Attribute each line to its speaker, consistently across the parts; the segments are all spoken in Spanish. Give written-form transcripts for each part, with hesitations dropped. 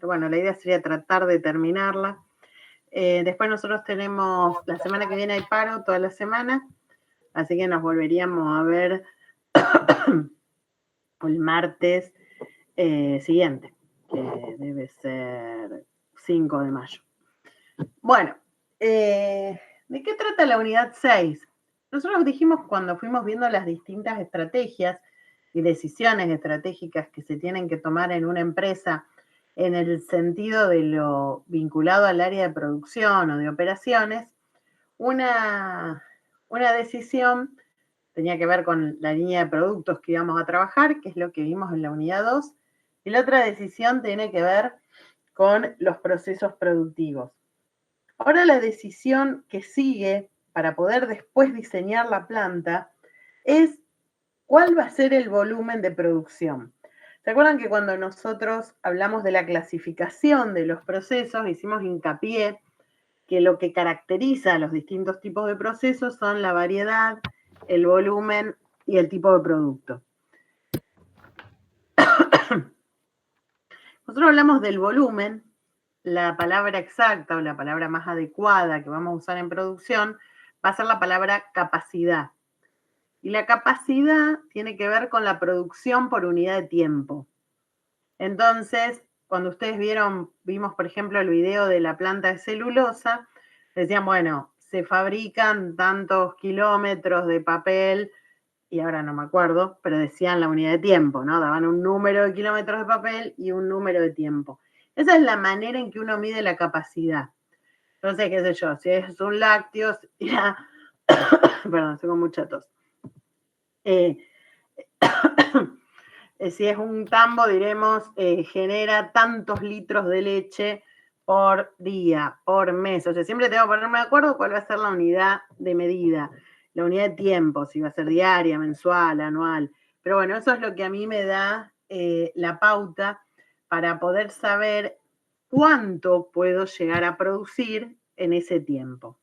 Speaker 1: que bueno, la idea sería tratar de terminarla. Después nosotros tenemos, la semana que viene hay paro toda la semana, así que nos volveríamos a ver el martes siguiente, que debe ser 5 de mayo. Bueno, ¿de qué trata la unidad 6? Nosotros dijimos cuando fuimos viendo las distintas estrategias y decisiones estratégicas que se tienen que tomar en una empresa en el sentido de lo vinculado al área de producción o de operaciones, una decisión tenía que ver con la línea de productos que íbamos a trabajar, que es lo que vimos en la unidad 2, y la otra decisión tiene que ver con los procesos productivos. Ahora la decisión que sigue para poder después diseñar la planta es cuál va a ser el volumen de producción. ¿Se acuerdan que cuando nosotros hablamos de la clasificación de los procesos, hicimos hincapié que lo que caracteriza a los distintos tipos de procesos son la variedad, el volumen y el tipo de producto? Nosotros hablamos del volumen, la palabra exacta o la palabra más adecuada que vamos a usar en producción va a ser la palabra capacidad. Y la capacidad tiene que ver con la producción por unidad de tiempo. Entonces, cuando ustedes vimos por ejemplo el video de la planta de celulosa, decían, bueno, se fabrican tantos kilómetros de papel, y ahora no me acuerdo, pero decían la unidad de tiempo, ¿no? Daban un número de kilómetros de papel y un número de tiempo. Esa es la manera en que uno mide la capacidad. Entonces, qué sé yo, si es un lácteo, perdón, estoy con mucha tos. Si es un tambo, diremos, genera tantos litros de leche por día, por mes. O sea, siempre tengo que ponerme de acuerdo cuál va a ser la unidad de medida, la unidad de tiempo, si va a ser diaria, mensual, anual. Pero bueno, eso es lo que a mí me da la pauta para poder saber cuánto puedo llegar a producir en ese tiempo.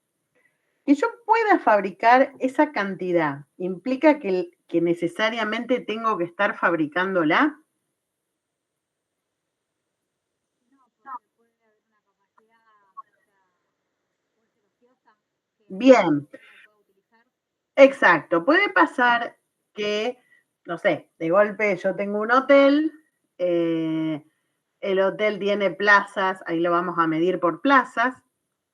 Speaker 1: Que yo pueda fabricar esa cantidad, ¿implica que necesariamente tengo que estar fabricándola? Bien, exacto. Puede pasar que, no sé, de golpe yo tengo un hotel, el hotel tiene plazas, ahí lo vamos a medir por plazas,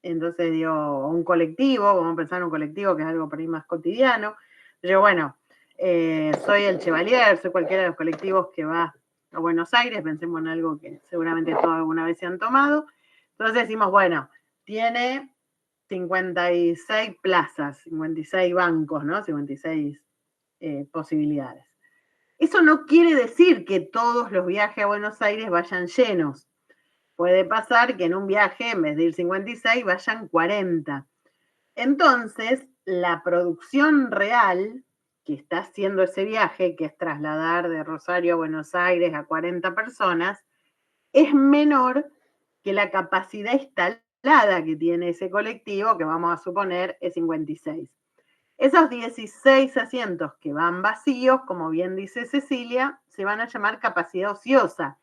Speaker 1: entonces digo, un colectivo, vamos a pensar en un colectivo que es algo por ahí más cotidiano. Yo, bueno, soy el Chevalier, soy cualquiera de los colectivos que va a Buenos Aires, pensemos en algo que seguramente todos alguna vez se han tomado. Entonces decimos, bueno, tiene 56 plazas, 56 bancos, ¿no? 56 posibilidades. Eso no quiere decir que todos los viajes a Buenos Aires vayan llenos. Puede pasar que en un viaje, en vez de ir 56, vayan 40. Entonces, la producción real que está haciendo ese viaje, que es trasladar de Rosario a Buenos Aires a 40 personas, es menor que la capacidad instalada que tiene ese colectivo, que vamos a suponer es 56. Esos 16 asientos que van vacíos, como bien dice Cecilia, se van a llamar capacidad ociosa,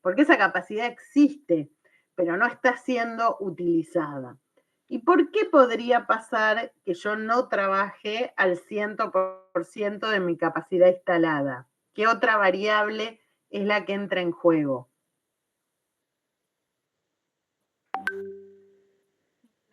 Speaker 1: porque esa capacidad existe, pero no está siendo utilizada. ¿Y por qué podría pasar que yo no trabaje al 100% de mi capacidad instalada? ¿Qué otra variable es la que entra en juego?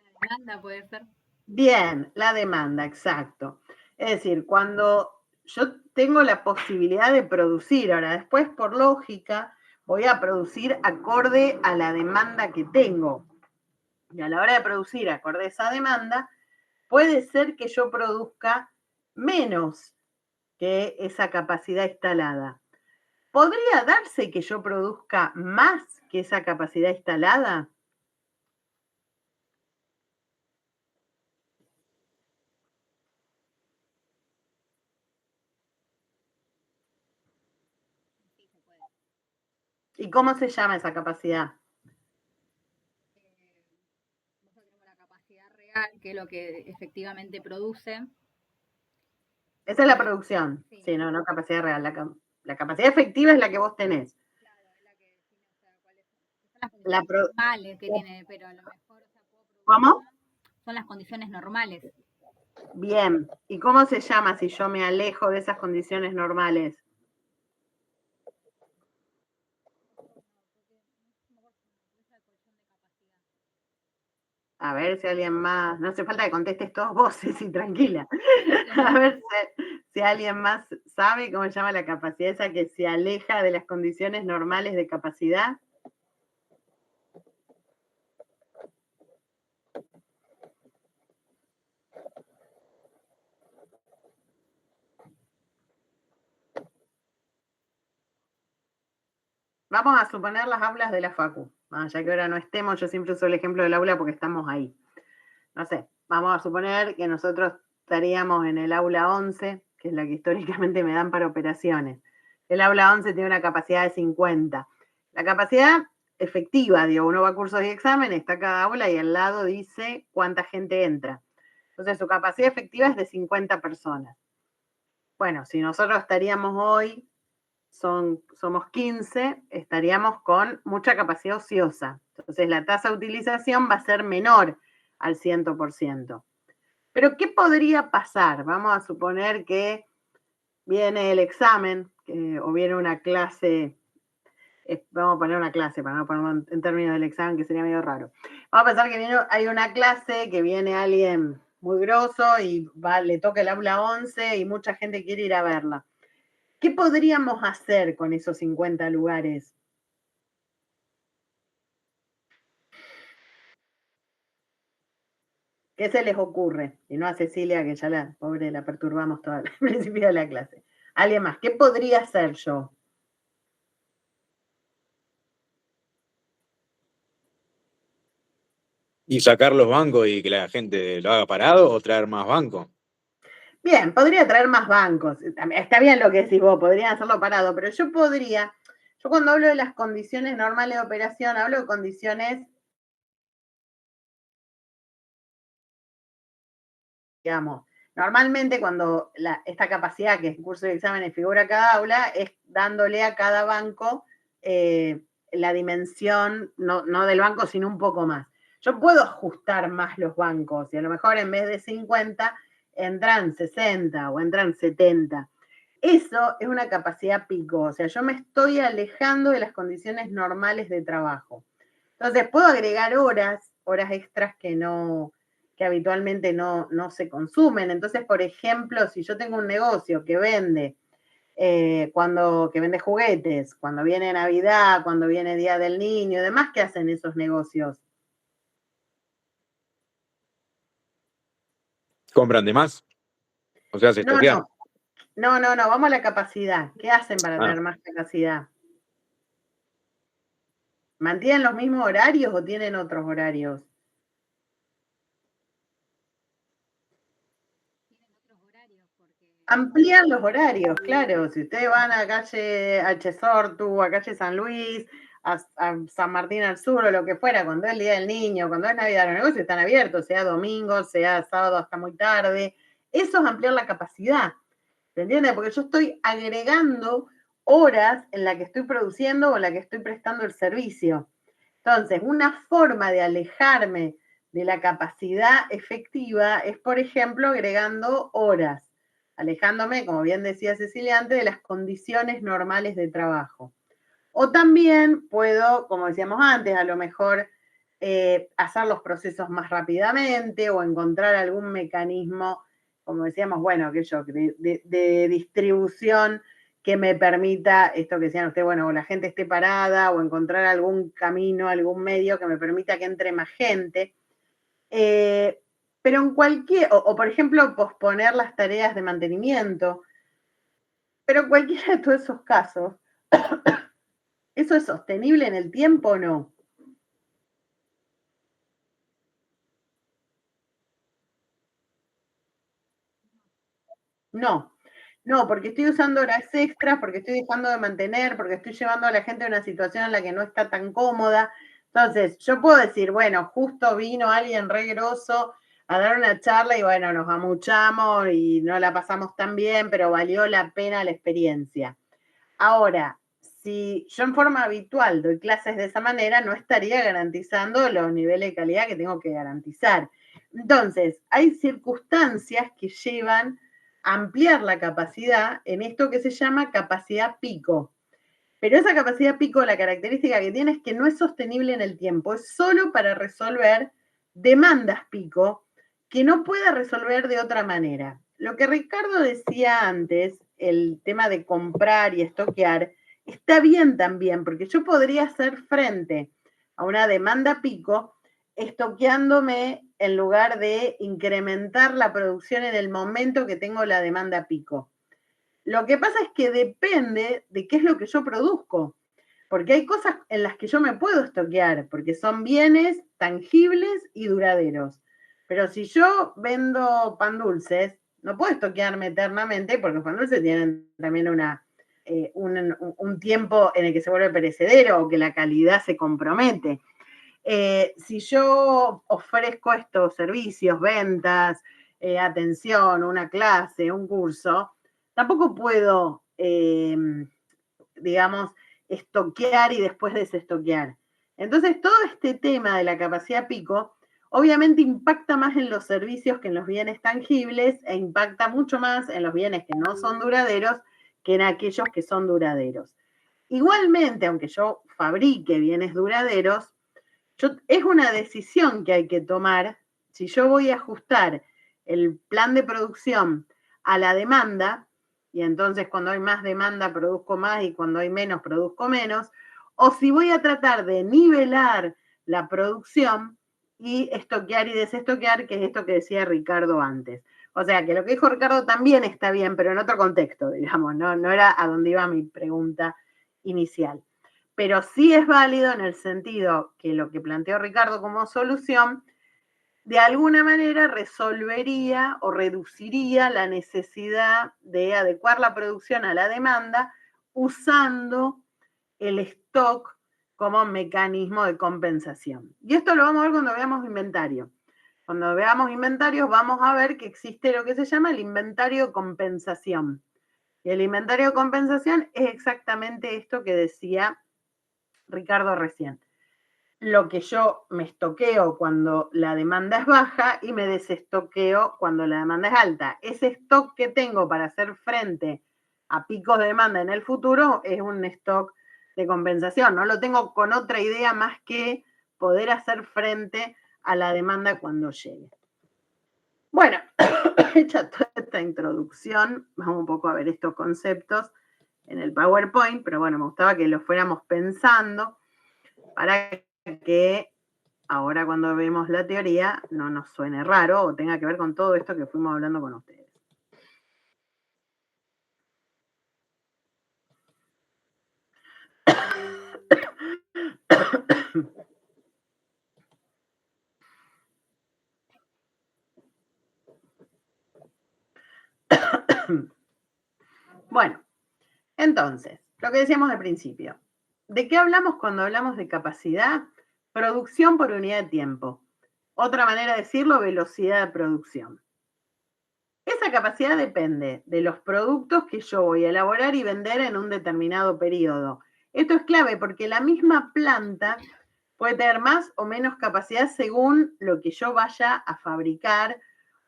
Speaker 2: La demanda puede ser.
Speaker 1: Bien, la demanda, exacto. Es decir, cuando yo tengo la posibilidad de producir, ahora después por lógica voy a producir acorde a la demanda que tengo. Y a la hora de producir acorde a esa demanda, puede ser que yo produzca menos que esa capacidad instalada. ¿Podría darse que yo produzca más que esa capacidad instalada?
Speaker 2: Sí, se puede.
Speaker 1: ¿Y cómo se llama esa capacidad?
Speaker 2: Nosotros tenemos la capacidad real, que es lo que efectivamente produce.
Speaker 1: Esa es la producción.
Speaker 2: Sí.
Speaker 1: Sí, no capacidad real. La capacidad efectiva es la que vos tenés.
Speaker 2: Claro, es la que define, o sea, cuál es
Speaker 1: La pro-
Speaker 2: normales que tiene, pero a lo mejor, o sea,
Speaker 1: ¿Cómo?
Speaker 2: son las condiciones normales.
Speaker 1: Bien. ¿Y cómo se llama si yo me alejo de esas condiciones normales? A ver si alguien más, no hace falta que contestes todos voces y tranquila. A ver si alguien más sabe cómo se llama la capacidad esa que se aleja de las condiciones normales de capacidad. Vamos a suponer las aulas de la Facu. Ya que ahora no estemos, yo siempre uso el ejemplo del aula porque estamos ahí. No sé, vamos a suponer que nosotros estaríamos en el aula 11, que es la que históricamente me dan para operaciones. El aula 11 tiene una capacidad de 50. La capacidad efectiva, digo, uno va a cursos y exámenes, está cada aula y al lado dice cuánta gente entra. Entonces su capacidad efectiva es de 50 personas. Bueno, si nosotros estaríamos hoy, somos 15, estaríamos con mucha capacidad ociosa. Entonces la tasa de utilización va a ser menor al 100%. Pero ¿qué podría pasar? Vamos a suponer que viene el examen o viene una clase, vamos a poner una clase para no ponerlo en términos del examen, que sería medio raro. Vamos a pensar que hay una clase, que viene alguien muy grosso y le toca el aula 11 y mucha gente quiere ir a verla. ¿Qué podríamos hacer con esos 50 lugares? ¿Qué se les ocurre? Y no a Cecilia, que ya la pobre la perturbamos todo el principio de la clase. ¿Alguien más? ¿Qué podría hacer yo?
Speaker 3: ¿Y sacar los bancos y que la gente lo haga parado o traer más bancos?
Speaker 1: Bien, podría traer más bancos. Está bien lo que decís vos, podrían hacerlo parado, pero yo cuando hablo de las condiciones normales de operación, hablo de condiciones, digamos, normalmente cuando esta capacidad que es curso de exámenes figura cada aula, es dándole a cada banco la dimensión, no del banco, sino un poco más. Yo puedo ajustar más los bancos y a lo mejor en vez de 50 entran 60 o entran 70. Eso es una capacidad pico, o sea, yo me estoy alejando de las condiciones normales de trabajo. Entonces, puedo agregar horas extras que habitualmente no se consumen. Entonces, por ejemplo, si yo tengo un negocio que vende que vende juguetes, cuando viene Navidad, cuando viene Día del Niño y demás, ¿qué hacen esos negocios?
Speaker 3: ¿Compran de más? O sea, se
Speaker 1: No,
Speaker 3: estoquean.
Speaker 1: no, vamos a la capacidad. ¿Qué hacen para
Speaker 3: Ah.
Speaker 1: tener más capacidad? ¿Mantienen los mismos horarios o tienen otros horarios? Amplían los horarios, claro. Si ustedes van a calle H. Sortu, a calle San Luis, a San Martín al Sur o lo que fuera, cuando es el Día del Niño, cuando es Navidad, los negocios están abiertos, sea domingo, sea sábado hasta muy tarde. Eso es ampliar la capacidad. ¿Se entiende? Porque yo estoy agregando horas en la que estoy produciendo o en la que estoy prestando el servicio. Entonces, una forma de alejarme de la capacidad efectiva es, por ejemplo, agregando horas, alejándome, como bien decía Cecilia antes, de las condiciones normales de trabajo. O también puedo, como decíamos antes, a lo mejor hacer los procesos más rápidamente o encontrar algún mecanismo, como decíamos, bueno, de distribución que me permita esto que decían ustedes, bueno, o la gente esté parada o encontrar algún camino, algún medio que me permita que entre más gente. Pero en o por ejemplo, posponer las tareas de mantenimiento. Pero en cualquiera de todos esos casos, ¿eso es sostenible en el tiempo o no? No, porque estoy usando horas extras, porque estoy dejando de mantener, porque estoy llevando a la gente a una situación en la que no está tan cómoda. Entonces, yo puedo decir, bueno, justo vino alguien re grosso a dar una charla y bueno, nos amuchamos y no la pasamos tan bien, pero valió la pena la experiencia. Ahora, si yo en forma habitual doy clases de esa manera, no estaría garantizando los niveles de calidad que tengo que garantizar. Entonces, hay circunstancias que llevan a ampliar la capacidad en esto que se llama capacidad pico. Pero esa capacidad pico, la característica que tiene es que no es sostenible en el tiempo, es solo para resolver demandas pico que no pueda resolver de otra manera. Lo que Ricardo decía antes, el tema de comprar y estoquear, está bien también, porque yo podría hacer frente a una demanda pico estoqueándome en lugar de incrementar la producción en el momento que tengo la demanda pico. Lo que pasa es que depende de qué es lo que yo produzco, porque hay cosas en las que yo me puedo estoquear, porque son bienes tangibles y duraderos. Pero si yo vendo pan dulces, no puedo estoquearme eternamente, porque los pan dulces tienen también un tiempo en el que se vuelve perecedero o que la calidad se compromete. Si yo ofrezco estos servicios, ventas, atención, una clase, un curso, tampoco puedo, digamos, estoquear y después desestoquear. Entonces, todo este tema de la capacidad pico, obviamente impacta más en los servicios que en los bienes tangibles e impacta mucho más en los bienes que no son duraderos que en aquellos que son duraderos. Igualmente, aunque yo fabrique bienes duraderos, es una decisión que hay que tomar. Si yo voy a ajustar el plan de producción a la demanda, y entonces cuando hay más demanda produzco más y cuando hay menos produzco menos, o si voy a tratar de nivelar la producción y estoquear y desestoquear, que es esto que decía Ricardo antes. O sea, que lo que dijo Ricardo también está bien, pero en otro contexto, digamos, no era a donde iba mi pregunta inicial. Pero sí es válido en el sentido que lo que planteó Ricardo como solución, de alguna manera resolvería o reduciría la necesidad de adecuar la producción a la demanda usando el stock como mecanismo de compensación. Y esto lo vamos a ver cuando veamos inventario. Cuando veamos inventarios vamos a ver que existe lo que se llama el inventario de compensación. Y el inventario de compensación es exactamente esto que decía Ricardo recién. Lo que yo me estoqueo cuando la demanda es baja y me desestoqueo cuando la demanda es alta. Ese stock que tengo para hacer frente a picos de demanda en el futuro es un stock de compensación. No lo tengo con otra idea más que poder hacer frente a la demanda cuando llegue. Bueno, hecha toda esta introducción, vamos un poco a ver estos conceptos en el PowerPoint, pero bueno, me gustaba que lo fuéramos pensando para que ahora cuando vemos la teoría no nos suene raro o tenga que ver con todo esto que fuimos hablando con ustedes. Bueno, entonces, lo que decíamos al principio. ¿De qué hablamos cuando hablamos de capacidad? Producción por unidad de tiempo. Otra manera de decirlo, velocidad de producción. Esa capacidad depende de los productos que yo voy a elaborar y vender en un determinado periodo. Esto es clave porque la misma planta puede tener más o menos capacidad según lo que yo vaya a fabricar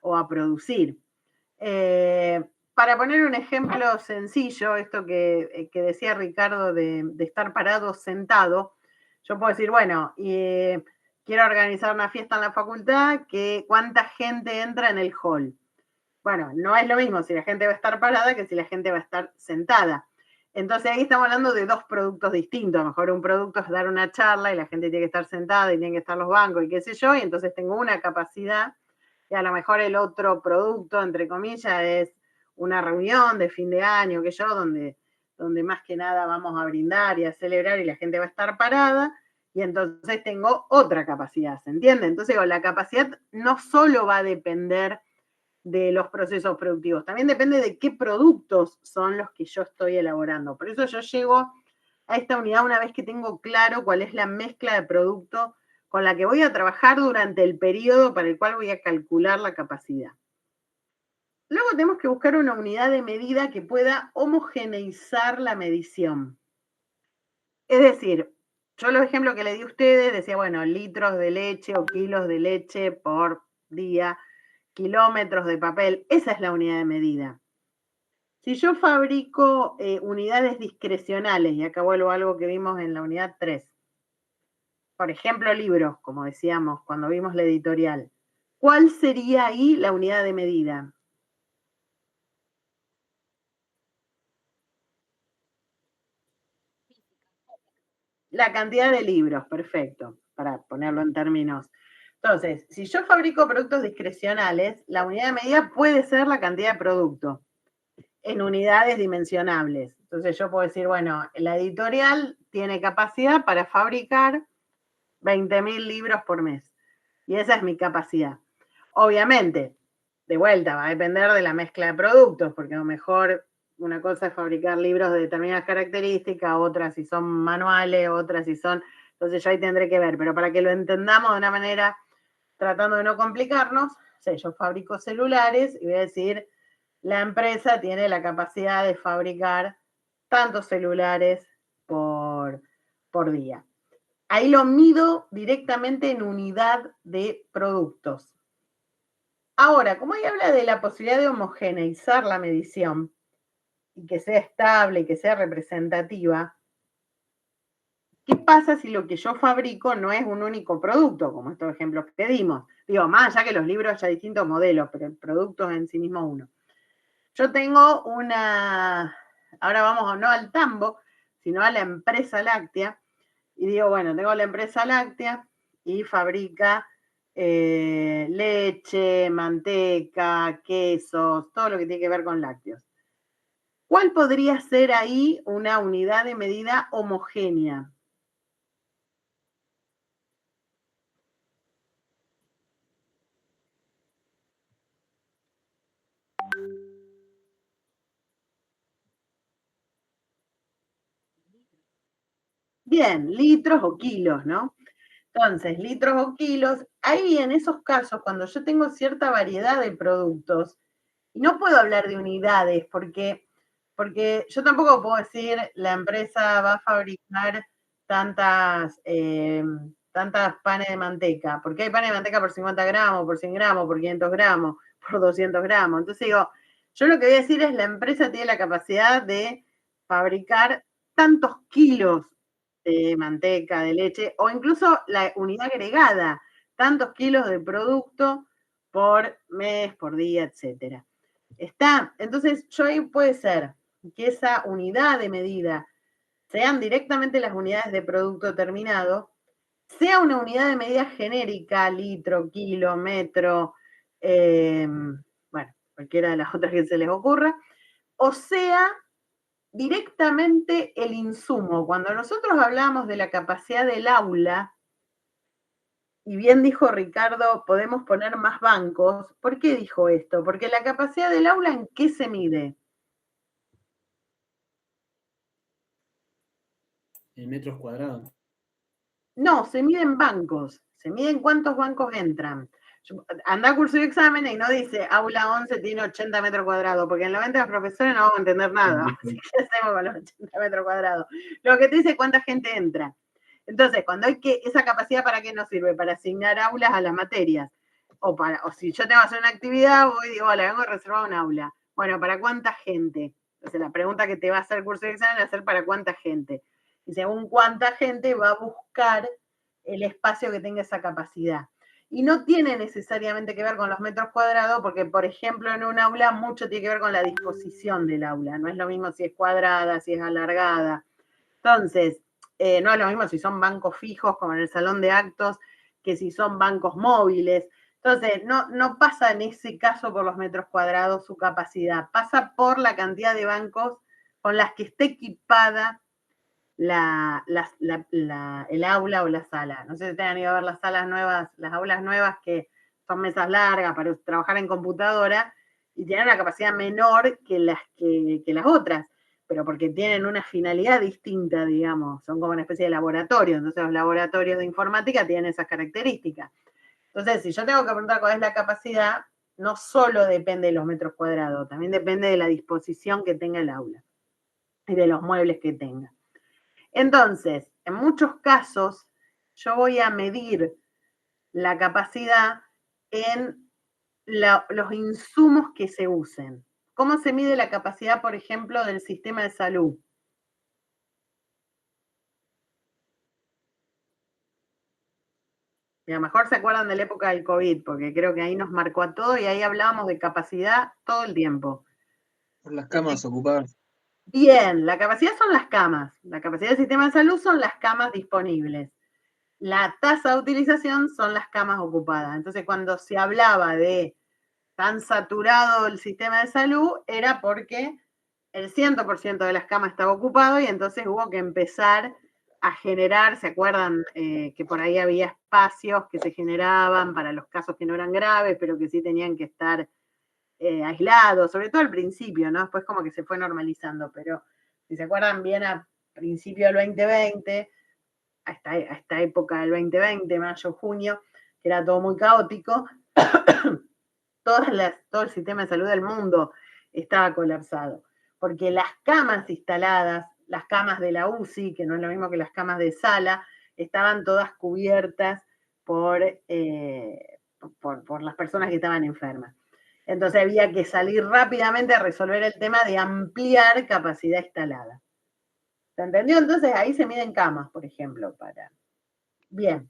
Speaker 1: o a producir. Para poner un ejemplo sencillo, esto que decía Ricardo de estar parado sentado, yo puedo decir, bueno, quiero organizar una fiesta en la facultad, ¿cuánta gente entra en el hall? Bueno, no es lo mismo si la gente va a estar parada que si la gente va a estar sentada. Entonces ahí estamos hablando de dos productos distintos. A lo mejor un producto es dar una charla y la gente tiene que estar sentada y tienen que estar los bancos y qué sé yo, y entonces tengo una capacidad y a lo mejor el otro producto, entre comillas, es una reunión de fin de año, que yo, donde más que nada vamos a brindar y a celebrar y la gente va a estar parada, y entonces tengo otra capacidad, ¿se entiende? Entonces la capacidad no solo va a depender de los procesos productivos, también depende de qué productos son los que yo estoy elaborando. Por eso yo llego a esta unidad una vez que tengo claro cuál es la mezcla de producto con la que voy a trabajar durante el periodo para el cual voy a calcular la capacidad. Luego tenemos que buscar una unidad de medida que pueda homogeneizar la medición. Es decir, yo los ejemplos que le di a ustedes decía, bueno, litros de leche o kilos de leche por día, kilómetros de papel, esa es la unidad de medida. Si yo fabrico unidades discrecionales, y acá vuelvo a algo que vimos en la unidad 3, por ejemplo, libros, como decíamos cuando vimos la editorial, ¿cuál sería ahí la unidad de medida? La cantidad de libros, perfecto, para ponerlo en términos. Entonces, si yo fabrico productos discrecionales, la unidad de medida puede ser la cantidad de producto en unidades dimensionables. Entonces yo puedo decir, bueno, la editorial tiene capacidad para fabricar 20.000 libros por mes. Y esa es mi capacidad. Obviamente, de vuelta, va a depender de la mezcla de productos, porque a lo mejor una cosa es fabricar libros de determinadas características, otras si son manuales, otras si son... Entonces yo ahí tendré que ver, pero para que lo entendamos de una manera, tratando de no complicarnos, yo fabrico celulares y voy a decir, la empresa tiene la capacidad de fabricar tantos celulares por día. Ahí lo mido directamente en unidad de productos. Ahora, como ahí habla de la posibilidad de homogeneizar la medición y que sea estable y que sea representativa, ¿qué pasa si lo que yo fabrico no es un único producto, como estos ejemplos que dimos? Digo, más allá que los libros hay distintos modelos, pero el producto es en sí mismo uno. Yo tengo ahora vamos no al tambo, sino a la empresa láctea, y digo, bueno, tengo la empresa láctea y fabrica leche, manteca, quesos, todo lo que tiene que ver con lácteos. ¿Cuál podría ser ahí una unidad de medida homogénea? Bien, litros o kilos, ¿no? Entonces, litros o kilos, ahí en esos casos, cuando yo tengo cierta variedad de productos, y no puedo hablar de unidades, porque yo tampoco puedo decir la empresa va a fabricar tantas panes de manteca, porque hay panes de manteca por 50 gramos, por 100 gramos, por 500 gramos, por 200 gramos. Entonces digo, yo lo que voy a decir es la empresa tiene la capacidad de fabricar tantos kilos de manteca, de leche, o incluso la unidad agregada, tantos kilos de producto por mes, por día, etcétera. ¿Está? Entonces, yo ahí puede ser que esa unidad de medida sean directamente las unidades de producto terminado, sea una unidad de medida genérica, litro, kilo, metro, bueno, cualquiera de las otras que se les ocurra, o sea directamente el insumo. Cuando nosotros hablamos de la capacidad del aula, y bien dijo Ricardo, podemos poner más bancos. ¿Por qué dijo esto? Porque la capacidad del aula, ¿en qué se mide?
Speaker 4: En metros cuadrados.
Speaker 1: No, se miden bancos, se miden cuántos bancos entran. Anda a curso de exámenes y no dice aula 11 tiene 80 metros cuadrados, porque en el 90 los profesores no vamos a entender nada. Así que, ¿qué hacemos con los 80 metros cuadrados? Lo que te dice es cuánta gente entra. Entonces, cuando hay esa capacidad, ¿para qué nos sirve? Para asignar aulas a las materias. O si yo tengo que hacer una actividad, voy y digo, hola, vengo a reservar un aula. Bueno, ¿para cuánta gente? Entonces, la pregunta que te va a hacer el curso de exámenes es hacer para cuánta gente. Y según cuánta gente va a buscar el espacio que tenga esa capacidad. Y no tiene necesariamente que ver con los metros cuadrados, porque, por ejemplo, en un aula mucho tiene que ver con la disposición del aula. No es lo mismo si es cuadrada, si es alargada. Entonces, no es lo mismo si son bancos fijos, como en el salón de actos, que si son bancos móviles. Entonces, no pasa en ese caso por los metros cuadrados su capacidad, pasa por la cantidad de bancos con las que esté equipada el aula o la sala. No sé si te han ido a ver las salas nuevas, las aulas nuevas que son mesas largas para trabajar en computadora y tienen una capacidad menor que las otras, pero porque tienen una finalidad distinta, digamos, son como una especie de laboratorio. Entonces los laboratorios de informática tienen esas características. Entonces, si yo tengo que preguntar cuál es la capacidad, no solo depende de los metros cuadrados, también depende de la disposición que tenga el aula y de los muebles que tenga. Entonces, en muchos casos, yo voy a medir la capacidad en los insumos que se usen. ¿Cómo se mide la capacidad, por ejemplo, del sistema de salud? Y a lo mejor se acuerdan de la época del COVID, porque creo que ahí nos marcó a todos y ahí hablábamos de capacidad todo el tiempo.
Speaker 4: Por las camas ocupadas.
Speaker 1: Bien, la capacidad son las camas. La capacidad del sistema de salud son las camas disponibles. La tasa de utilización son las camas ocupadas. Entonces, cuando se hablaba de tan saturado el sistema de salud, era porque el 100% de las camas estaba ocupado y entonces hubo que empezar a generar, ¿se acuerdan? Que por ahí había espacios que se generaban para los casos que no eran graves, pero que sí tenían que estar aislados, sobre todo al principio, ¿no? Después como que se fue normalizando, pero si se acuerdan bien a principio del 2020, a esta época del 2020, mayo, junio, que era todo muy caótico, todo el sistema de salud del mundo estaba colapsado, porque las camas instaladas, las camas de la UCI, que no es lo mismo que las camas de sala, estaban todas cubiertas por las personas que estaban enfermas. Entonces había que salir rápidamente a resolver el tema de ampliar capacidad instalada. ¿Se entendió? Entonces ahí se miden camas, por ejemplo, para... Bien.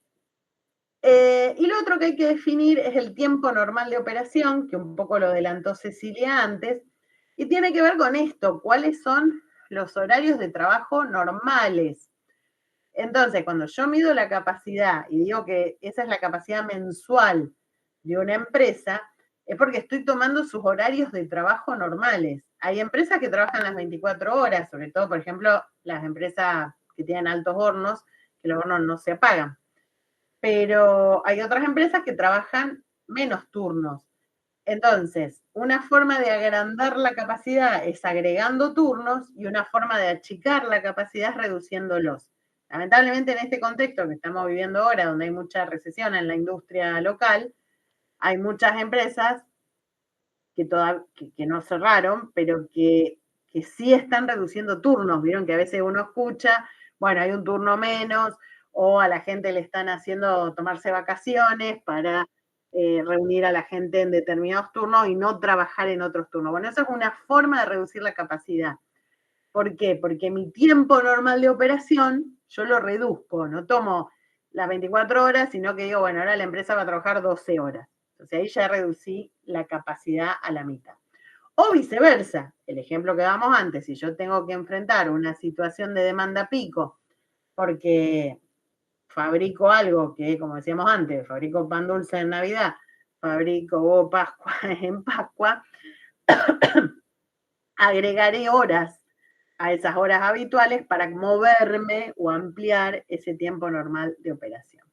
Speaker 1: Y lo otro que hay que definir es el tiempo normal de operación, que un poco lo adelantó Cecilia antes, y tiene que ver con esto, cuáles son los horarios de trabajo normales. Entonces, cuando yo mido la capacidad y digo que esa es la capacidad mensual de una empresa, es porque estoy tomando sus horarios de trabajo normales. Hay empresas que trabajan las 24 horas, sobre todo, por ejemplo, las empresas que tienen altos hornos, que los hornos no se apagan. Pero hay otras empresas que trabajan menos turnos. Entonces, una forma de agrandar la capacidad es agregando turnos y una forma de achicar la capacidad es reduciéndolos. Lamentablemente en este contexto que estamos viviendo ahora, donde hay mucha recesión en la industria local, hay muchas empresas que no cerraron, pero que sí están reduciendo turnos. Vieron que a veces uno escucha, bueno, hay un turno menos, o a la gente le están haciendo tomarse vacaciones para reunir a la gente en determinados turnos y no trabajar en otros turnos. Bueno, eso es una forma de reducir la capacidad. ¿Por qué? Porque mi tiempo normal de operación yo lo reduzco, no tomo las 24 horas, sino que digo, bueno, ahora la empresa va a trabajar 12 horas. Entonces ahí ya reducí la capacidad a la mitad. O viceversa, el ejemplo que damos antes, si yo tengo que enfrentar una situación de demanda pico porque fabrico algo que, como decíamos antes, fabrico pan dulce en Navidad, fabrico huevo Pascua en Pascua, agregaré horas a esas horas habituales para moverme o ampliar ese tiempo normal de operación.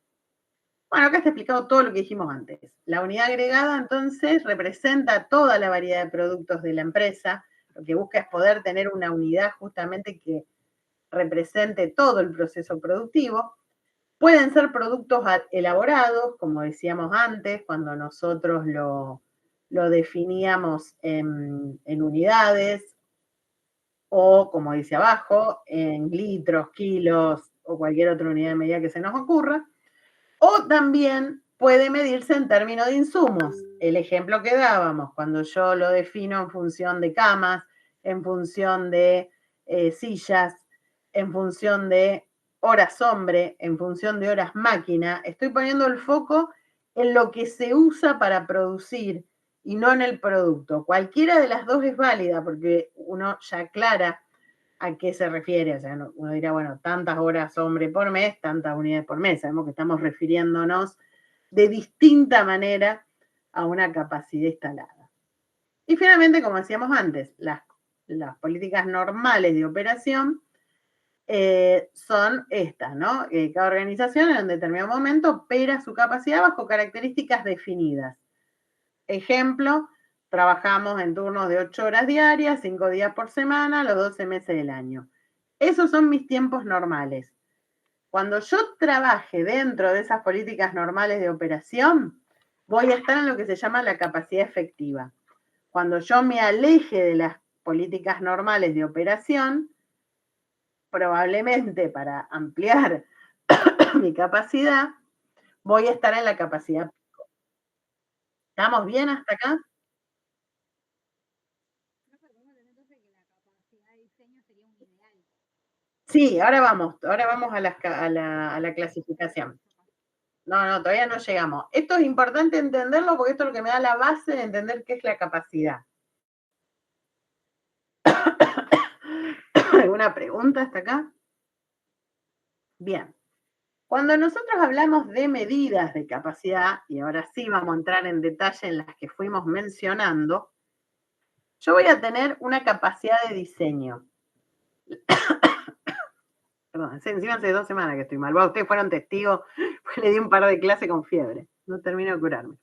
Speaker 1: Bueno, acá está explicado todo lo que dijimos antes. La unidad agregada, entonces, representa toda la variedad de productos de la empresa. Lo que busca es poder tener una unidad justamente que represente todo el proceso productivo. Pueden ser productos elaborados, como decíamos antes, cuando nosotros lo definíamos en unidades, o, como dice abajo, en litros, kilos o cualquier otra unidad de medida que se nos ocurra. O también puede medirse en términos de insumos. El ejemplo que dábamos, cuando yo lo defino en función de camas, en función de sillas, en función de horas hombre, en función de horas máquina, estoy poniendo el foco en lo que se usa para producir y no en el producto. Cualquiera de las dos es válida porque uno ya aclara a qué se refiere. O sea, uno dirá, bueno, tantas horas hombre por mes, tantas unidades por mes. Sabemos que estamos refiriéndonos de distinta manera a una capacidad instalada. Y finalmente, como decíamos antes, las políticas normales de operación son estas, ¿no? Cada organización en un determinado momento opera su capacidad bajo características definidas. Ejemplo, trabajamos en turnos de 8 horas diarias, 5 días por semana, los 12 meses del año. Esos son mis tiempos normales. Cuando yo trabaje dentro de esas políticas normales de operación, voy a estar en lo que se llama la capacidad efectiva. Cuando yo me aleje de las políticas normales de operación, probablemente para ampliar mi capacidad, voy a estar en la capacidad pico. ¿Estamos bien hasta acá?
Speaker 2: Profe, podemos entender entonces que la capacidad de diseño sería un ideal.
Speaker 1: Sí, ahora vamos a la clasificación. No, todavía no llegamos. Esto es importante entenderlo porque esto es lo que me da la base de entender qué es la capacidad. ¿Alguna pregunta hasta acá? Bien. Cuando nosotros hablamos de medidas de capacidad, y ahora sí vamos a entrar en detalle en las que fuimos mencionando, yo voy a tener una capacidad de diseño. Perdón, encima hace 2 semanas que estoy mal. Bueno, ustedes fueron testigos, pues le di un par de clases con fiebre. No termino de curarme.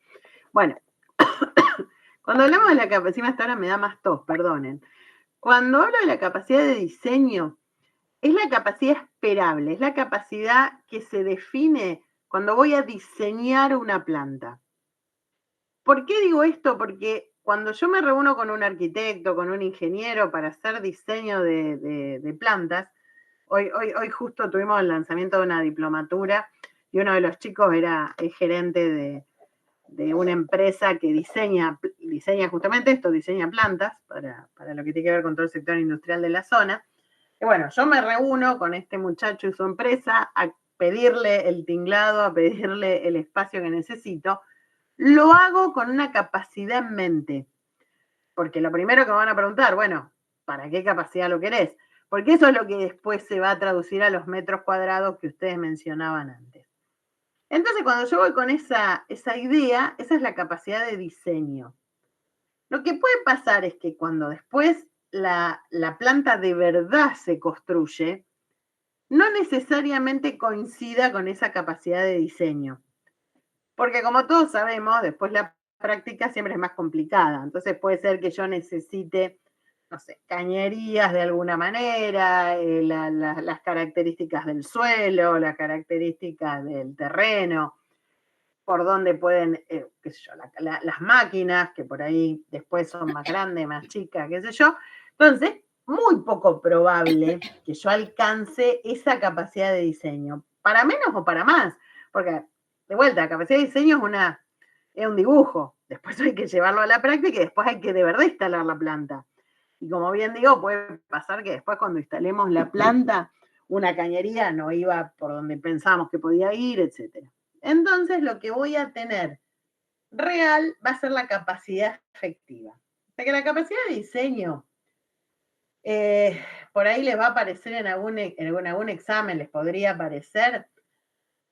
Speaker 1: Bueno, cuando hablamos de la capacidad, hasta ahora me da más tos, perdonen. Cuando hablo de la capacidad de diseño, es la capacidad esperable, es la capacidad que se define cuando voy a diseñar una planta. ¿Por qué digo esto? Porque cuando yo me reúno con un arquitecto, con un ingeniero para hacer diseño de plantas, hoy justo tuvimos el lanzamiento de una diplomatura y uno de los chicos es gerente de una empresa que diseña justamente esto, diseña plantas para lo que tiene que ver con todo el sector industrial de la zona. Y bueno, yo me reúno con este muchacho y su empresa a pedirle el tinglado, a pedirle el espacio que necesito. Lo hago con una capacidad en mente. Porque lo primero que me van a preguntar, bueno, ¿para qué capacidad lo querés? Porque eso es lo que después se va a traducir a los metros cuadrados que ustedes mencionaban antes. Entonces, cuando yo voy con esa idea, esa es la capacidad de diseño. Lo que puede pasar es que cuando después la planta de verdad se construye, no necesariamente coincida con esa capacidad de diseño. Porque como todos sabemos, después la práctica siempre es más complicada. Entonces puede ser que yo necesite, no sé, cañerías de alguna manera, las características del suelo, las características del terreno, por dónde pueden, qué sé yo, las máquinas, que por ahí después son más grandes, más chicas, qué sé yo. Entonces, muy poco probable que yo alcance esa capacidad de diseño, para menos o para más, porque de vuelta, la capacidad de diseño es un dibujo, después hay que llevarlo a la práctica y después hay que de verdad instalar la planta. Y como bien digo, puede pasar que después cuando instalemos la planta, una cañería no iba por donde pensábamos que podía ir, etcétera. Entonces, lo que voy a tener real va a ser la capacidad efectiva. O sea que la capacidad de diseño, por ahí les va a aparecer en algún examen, les podría aparecer.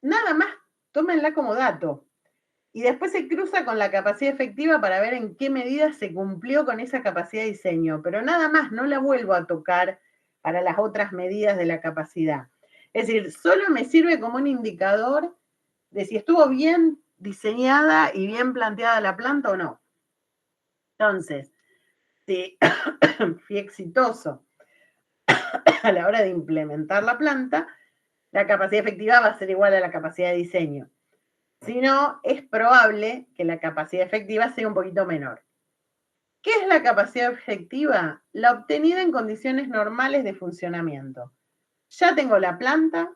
Speaker 1: Nada más, tómenla como dato. Y después se cruza con la capacidad efectiva para ver en qué medida se cumplió con esa capacidad de diseño. Pero nada más, no la vuelvo a tocar para las otras medidas de la capacidad. Es decir, solo me sirve como un indicador de si estuvo bien diseñada y bien planteada la planta o no. Entonces, si fui exitoso a la hora de implementar la planta, la capacidad efectiva va a ser igual a la capacidad de diseño. Si no, es probable que la capacidad efectiva sea un poquito menor. ¿Qué es la capacidad efectiva? La obtenida en condiciones normales de funcionamiento. Ya tengo la planta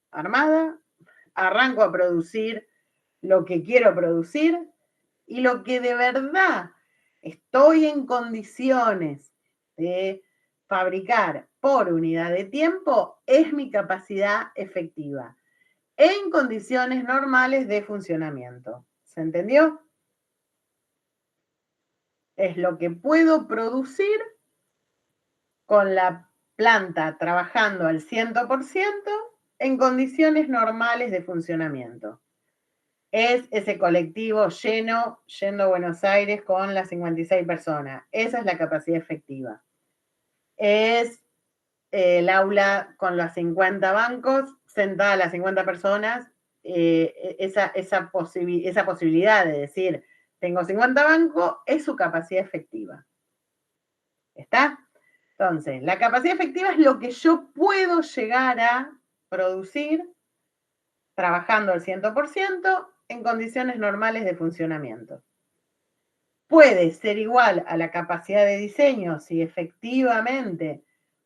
Speaker 1: armada, arranco a producir lo que quiero producir y lo que de verdad estoy en condiciones de fabricar por unidad de tiempo es mi capacidad efectiva en condiciones normales de funcionamiento. ¿Se entendió? Es lo que puedo producir con la planta trabajando al 100% en condiciones normales de funcionamiento. Es ese colectivo lleno, yendo a Buenos Aires con las 56 personas. Esa es la capacidad efectiva. Es el aula con las 50 bancos, sentadas las 50 personas, esa posibilidad de decir, tengo 50 bancos, es su capacidad efectiva. ¿Está? Entonces, la capacidad efectiva es lo que yo puedo llegar a producir trabajando al 100% en condiciones normales de funcionamiento. Puede ser igual a la capacidad de diseño si efectivamente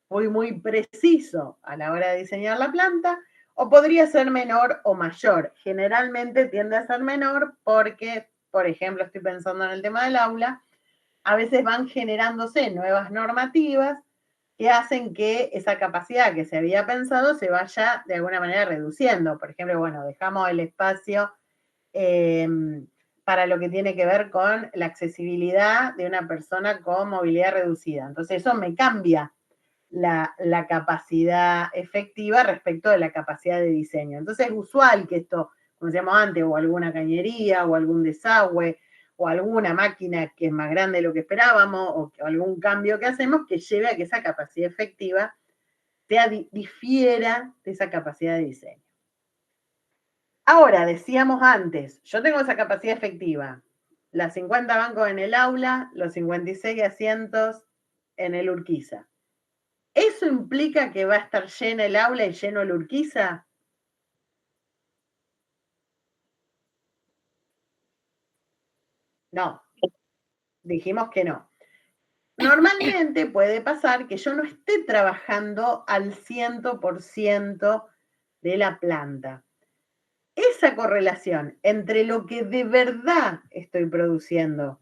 Speaker 1: fui muy preciso a la hora de diseñar la planta, o podría ser menor o mayor. Generalmente tiende a ser menor porque, por ejemplo, estoy pensando en el tema del aula, a veces van generándose nuevas normativas que hacen que esa capacidad que se había pensado se vaya de alguna manera reduciendo. Por ejemplo, bueno, dejamos el espacio para lo que tiene que ver con la accesibilidad de una persona con movilidad reducida. Entonces eso me cambia la capacidad efectiva respecto de la capacidad de diseño. Entonces es usual que esto, como decíamos antes, o alguna cañería, o algún desagüe, o alguna máquina que es más grande de lo que esperábamos, o algún cambio que hacemos que lleve a que esa capacidad efectiva difiera de esa capacidad de diseño. Ahora, decíamos antes, yo tengo esa capacidad efectiva, las 50 bancos en el aula, los 56 asientos en el Urquiza. ¿Eso implica que va a estar llena el aula y lleno el Urquiza? No, dijimos que no. Normalmente puede pasar que yo no esté trabajando al 100% de la planta. Esa correlación entre lo que de verdad estoy produciendo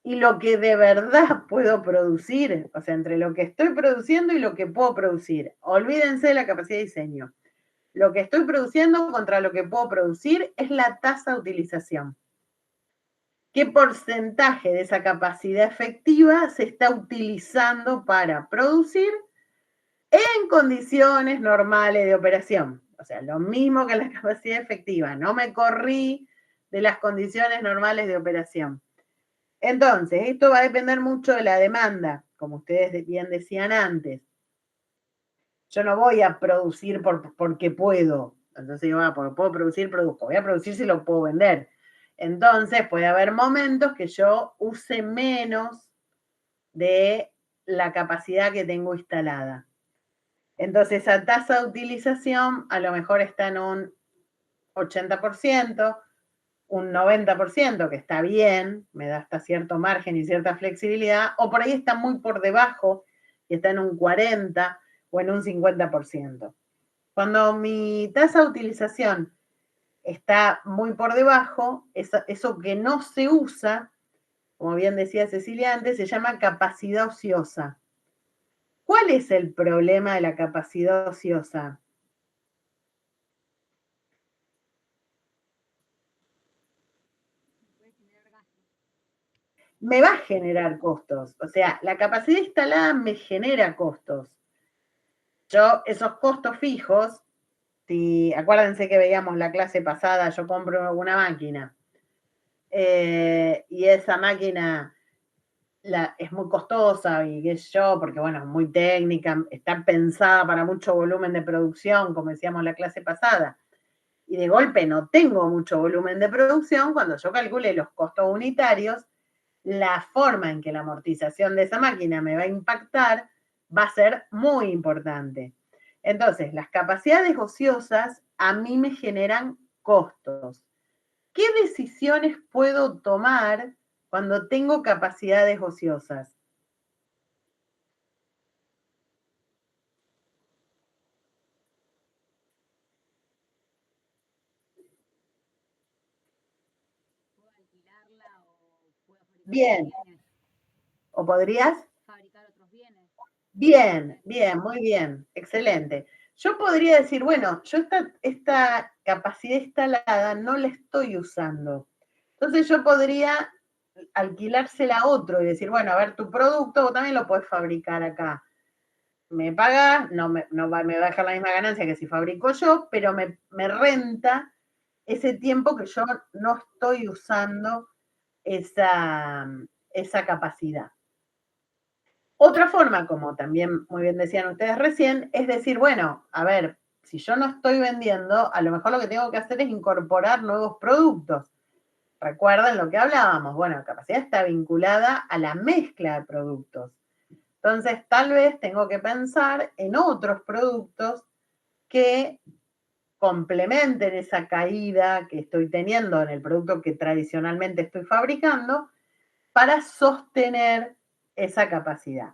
Speaker 1: y lo que de verdad puedo producir, o sea, entre lo que estoy produciendo y lo que puedo producir. Olvídense de la capacidad de diseño. Lo que estoy produciendo contra lo que puedo producir es la tasa de utilización. ¿Qué porcentaje de esa capacidad efectiva se está utilizando para producir en condiciones normales de operación? O sea, lo mismo que la capacidad efectiva. No me corrí de las condiciones normales de operación. Entonces, esto va a depender mucho de la demanda, como ustedes bien decían antes. Yo no voy a producir porque puedo. Entonces digo, porque puedo producir, produzco. Voy a producir si lo puedo vender. Entonces puede haber momentos que yo use menos de la capacidad que tengo instalada. Entonces esa tasa de utilización a lo mejor está en un 80%, un 90%, que está bien, me da hasta cierto margen y cierta flexibilidad, o por ahí está muy por debajo y está en un 40% o en un 50%. Cuando mi tasa de utilización está muy por debajo, eso que no se usa, como bien decía Cecilia antes, se llama capacidad ociosa. ¿Cuál es el problema de la capacidad ociosa? Me va a generar costos. O sea, la capacidad instalada me genera costos. Yo, esos costos fijos, acuérdense que veíamos la clase pasada, yo compro una máquina y esa máquina es muy costosa y qué sé yo, porque bueno, es muy técnica, está pensada para mucho volumen de producción, como decíamos en la clase pasada, y de golpe no tengo mucho volumen de producción, cuando yo calcule los costos unitarios, la forma en que la amortización de esa máquina me va a impactar va a ser muy importante. Entonces, las capacidades ociosas a mí me generan costos. ¿Qué decisiones puedo tomar cuando tengo capacidades ociosas? Bien. ¿O podrías?
Speaker 2: Fabricar otros bienes.
Speaker 1: Bien, bien, muy bien, excelente. Yo podría decir, bueno, yo esta capacidad instalada no la estoy usando. Entonces yo podría alquilársela a otro y decir, bueno, a ver, tu producto vos también lo podés fabricar acá. Me pagas, no me va a dejar la misma ganancia que si fabrico yo, pero me renta ese tiempo que yo no estoy usando esa capacidad. Otra forma, como también muy bien decían ustedes recién, es decir, bueno, a ver, si yo no estoy vendiendo, a lo mejor lo que tengo que hacer es incorporar nuevos productos. Recuerden lo que hablábamos. Bueno, la capacidad está vinculada a la mezcla de productos. Entonces, tal vez tengo que pensar en otros productos que complementen esa caída que estoy teniendo en el producto que tradicionalmente estoy fabricando para sostener esa capacidad.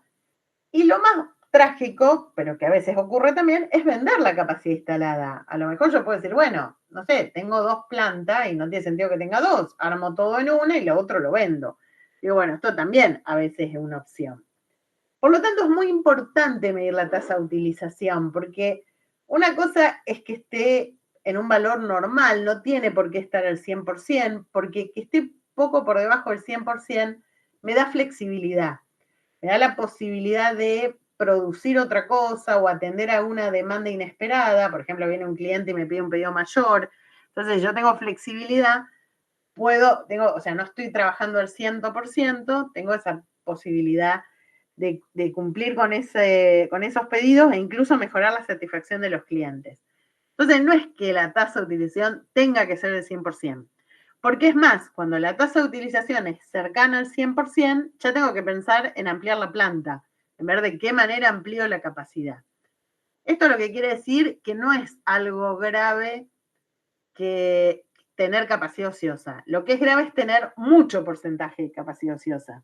Speaker 1: Y lo más trágico, pero que a veces ocurre también, es vender la capacidad instalada. A lo mejor yo puedo decir, bueno, no sé, tengo 2 plantas y no tiene sentido que tenga 2, armo todo en una y lo otro lo vendo. Digo, bueno, esto también a veces es una opción. Por lo tanto, es muy importante medir la tasa de utilización, porque una cosa es que esté en un valor normal, no tiene por qué estar al 100%, porque que esté poco por debajo del 100% me da flexibilidad, me da la posibilidad de producir otra cosa o atender a una demanda inesperada. Por ejemplo, viene un cliente y me pide un pedido mayor, entonces yo tengo flexibilidad, o sea, no estoy trabajando al 100%, tengo esa posibilidad de cumplir con esos pedidos e incluso mejorar la satisfacción de los clientes. Entonces, no es que la tasa de utilización tenga que ser del 100%, porque es más, cuando la tasa de utilización es cercana al 100%, ya tengo que pensar en ampliar la planta, en ver de qué manera amplío la capacidad. Esto lo que quiere decir que no es algo grave que tener capacidad ociosa. Lo que es grave es tener mucho porcentaje de capacidad ociosa.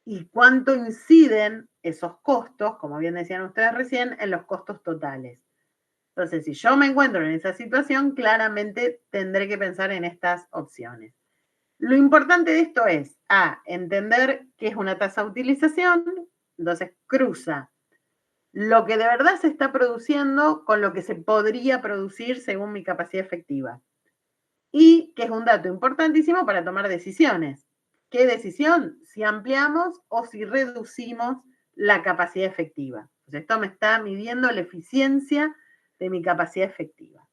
Speaker 1: Y cuánto inciden esos costos, como bien decían ustedes recién, en los costos totales. Entonces, si yo me encuentro en esa situación, claramente tendré que pensar en estas opciones. Lo importante de esto es, entender qué es una tasa de utilización, entonces cruza lo que de verdad se está produciendo con lo que se podría producir según mi capacidad efectiva. Y que es un dato importantísimo para tomar decisiones. ¿Qué decisión? Si ampliamos o si reducimos la capacidad efectiva. Pues esto me está midiendo la eficiencia de mi capacidad efectiva.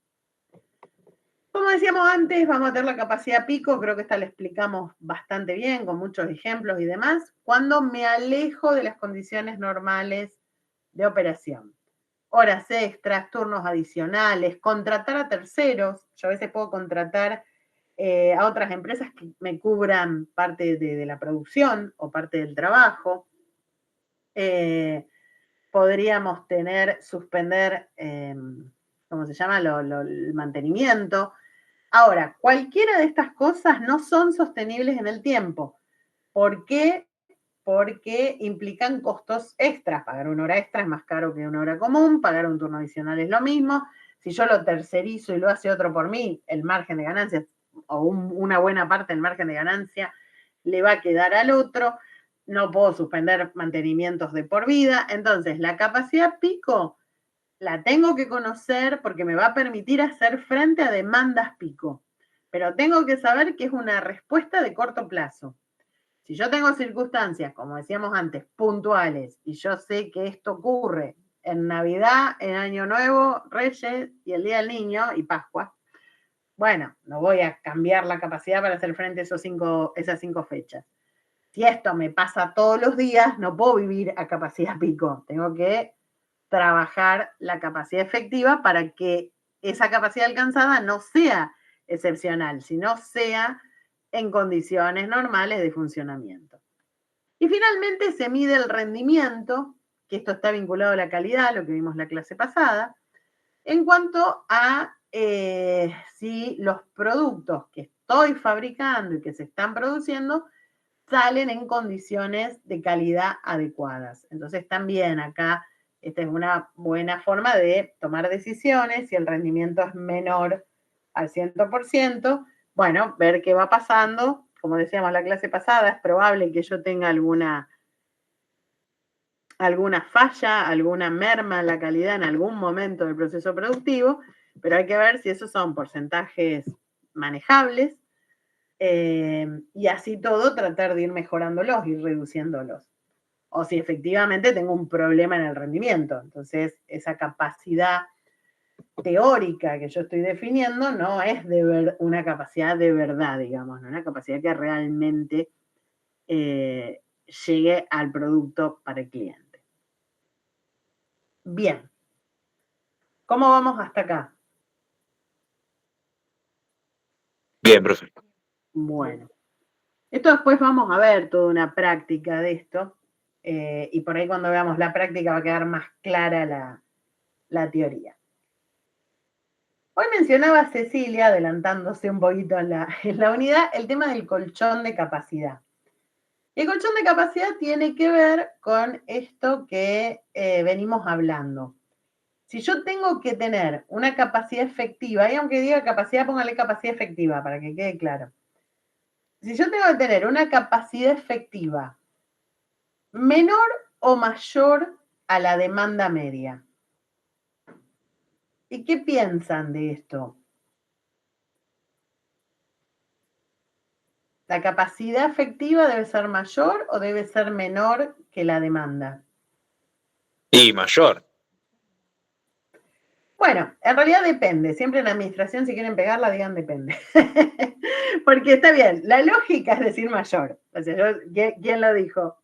Speaker 1: Como decíamos antes, vamos a tener la capacidad pico, creo que esta la explicamos bastante bien, con muchos ejemplos y demás, cuando me alejo de las condiciones normales de operación. Horas extras, turnos adicionales, contratar a terceros. Yo a veces puedo contratar a otras empresas que me cubran parte de la producción o parte del trabajo. Podríamos suspender, ¿cómo se llama? El mantenimiento. Ahora, cualquiera de estas cosas no son sostenibles en el tiempo. ¿Por qué? Porque implican costos extras. Pagar una hora extra es más caro que una hora común, pagar un turno adicional es lo mismo. Si yo lo tercerizo y lo hace otro por mí, el margen de ganancias o una buena parte del margen de ganancia le va a quedar al otro. No puedo suspender mantenimientos de por vida. Entonces, la capacidad pico la tengo que conocer porque me va a permitir hacer frente a demandas pico. Pero tengo que saber que es una respuesta de corto plazo. Si yo tengo circunstancias, como decíamos antes, puntuales, y yo sé que esto ocurre en Navidad, en Año Nuevo, Reyes y el Día del Niño y Pascua, bueno, no voy a cambiar la capacidad para hacer frente a esas 5 fechas. Si esto me pasa todos los días, no puedo vivir a capacidad pico. Tengo que trabajar la capacidad efectiva para que esa capacidad alcanzada no sea excepcional, sino sea en condiciones normales de funcionamiento. Y finalmente se mide el rendimiento, que esto está vinculado a la calidad, lo que vimos la clase pasada, en cuanto a si los productos que estoy fabricando y que se están produciendo salen en condiciones de calidad adecuadas. Entonces también acá esta es una buena forma de tomar decisiones. Si el rendimiento es menor al 100%, bueno, ver qué va pasando. Como decíamos la clase pasada, es probable que yo tenga alguna falla, alguna merma en la calidad en algún momento del proceso productivo, pero hay que ver si esos son porcentajes manejables y así todo tratar de ir mejorándolos, ir reduciéndolos. O si efectivamente tengo un problema en el rendimiento. Entonces, esa capacidad teórica que yo estoy definiendo no es una capacidad de verdad, digamos, ¿no? Una capacidad que realmente llegue al producto para el cliente. Bien. ¿Cómo vamos hasta acá?
Speaker 3: Bien, profe.
Speaker 1: Bueno. Esto después vamos a ver toda una práctica de esto. Y por ahí cuando veamos la práctica va a quedar más clara la teoría. Hoy mencionaba Cecilia, adelantándose un poquito en la unidad, el tema del colchón de capacidad. El colchón de capacidad tiene que ver con esto que venimos hablando. Si yo tengo que tener una capacidad efectiva, y aunque diga capacidad, póngale capacidad efectiva para que quede claro. Si yo tengo que tener una capacidad efectiva menor o mayor a la demanda media. ¿Y qué piensan de esto? ¿La capacidad efectiva debe ser mayor o debe ser menor que la demanda?
Speaker 3: Y mayor.
Speaker 1: Bueno, en realidad depende. Siempre en la administración, si quieren pegarla, digan depende. Porque está bien, la lógica es decir mayor. O sea, ¿quién lo dijo?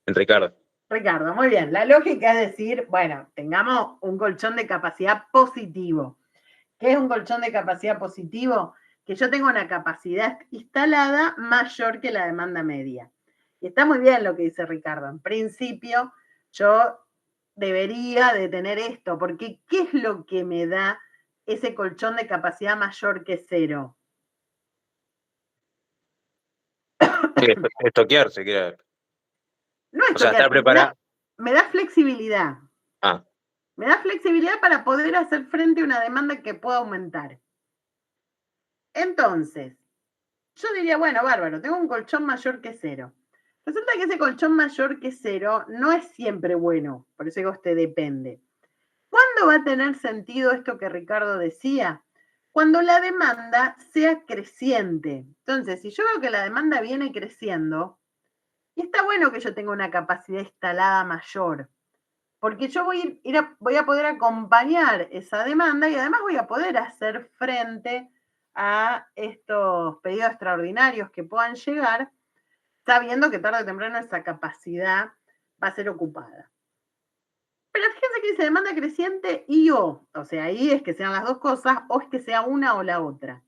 Speaker 3: Ricardo.
Speaker 1: Ricardo, muy bien. La lógica es decir, bueno, tengamos un colchón de capacidad positivo. ¿Qué es un colchón de capacidad positivo? Que yo tengo una capacidad instalada mayor que la demanda media. Y está muy bien lo que dice Ricardo. En principio, yo debería de tener esto, porque ¿qué es lo que me da ese colchón de capacidad mayor que cero?
Speaker 3: Estoquearse, que
Speaker 1: No es
Speaker 3: o sea, estar
Speaker 1: tocar,
Speaker 3: preparado.
Speaker 1: me da flexibilidad.
Speaker 3: Ah,
Speaker 1: Me da flexibilidad para poder hacer frente a una demanda que pueda aumentar. Entonces, yo diría, bueno, bárbaro, tengo un colchón mayor que cero. Resulta que ese colchón mayor que cero no es siempre bueno, por eso digo, este depende. ¿Cuándo va a tener sentido esto que Ricardo decía? Cuando la demanda sea creciente. Entonces, si yo veo que la demanda viene creciendo, y está bueno que yo tenga una capacidad instalada mayor, porque yo voy a poder acompañar esa demanda y además voy a poder hacer frente a estos pedidos extraordinarios que puedan llegar, sabiendo que tarde o temprano esa capacidad va a ser ocupada. Pero fíjense que dice demanda creciente y o sea, ahí es que sean las dos cosas o es que sea una o la otra.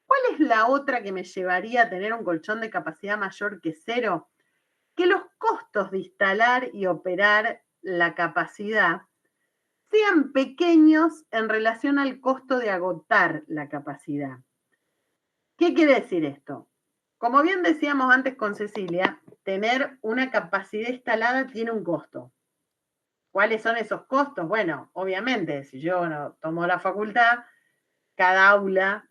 Speaker 1: ¿Cuál es la otra que me llevaría a tener un colchón de capacidad mayor que cero? Que los costos de instalar y operar la capacidad sean pequeños en relación al costo de agotar la capacidad. ¿Qué quiere decir esto? Como bien decíamos antes con Cecilia, tener una capacidad instalada tiene un costo. ¿Cuáles son esos costos? Bueno, obviamente, si yo no tomo la facultad, cada aula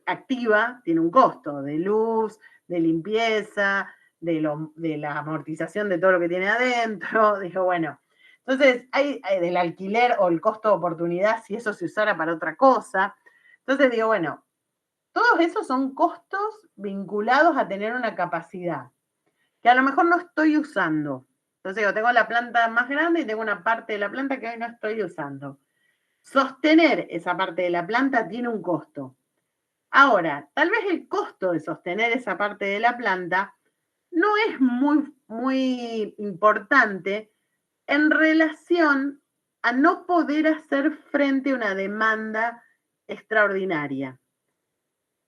Speaker 1: activa tiene un costo de luz, de limpieza, de la amortización de todo lo que tiene adentro. Digo, bueno, entonces hay del alquiler o el costo de oportunidad si eso se usara para otra cosa. Entonces digo, bueno, todos esos son costos vinculados a tener una capacidad que a lo mejor no estoy usando. Entonces digo, tengo la planta más grande y tengo una parte de la planta que hoy no estoy usando. Sostener esa parte de la planta tiene un costo. Ahora, tal vez el costo de sostener esa parte de la planta no es muy importante en relación a no poder hacer frente a una demanda extraordinaria.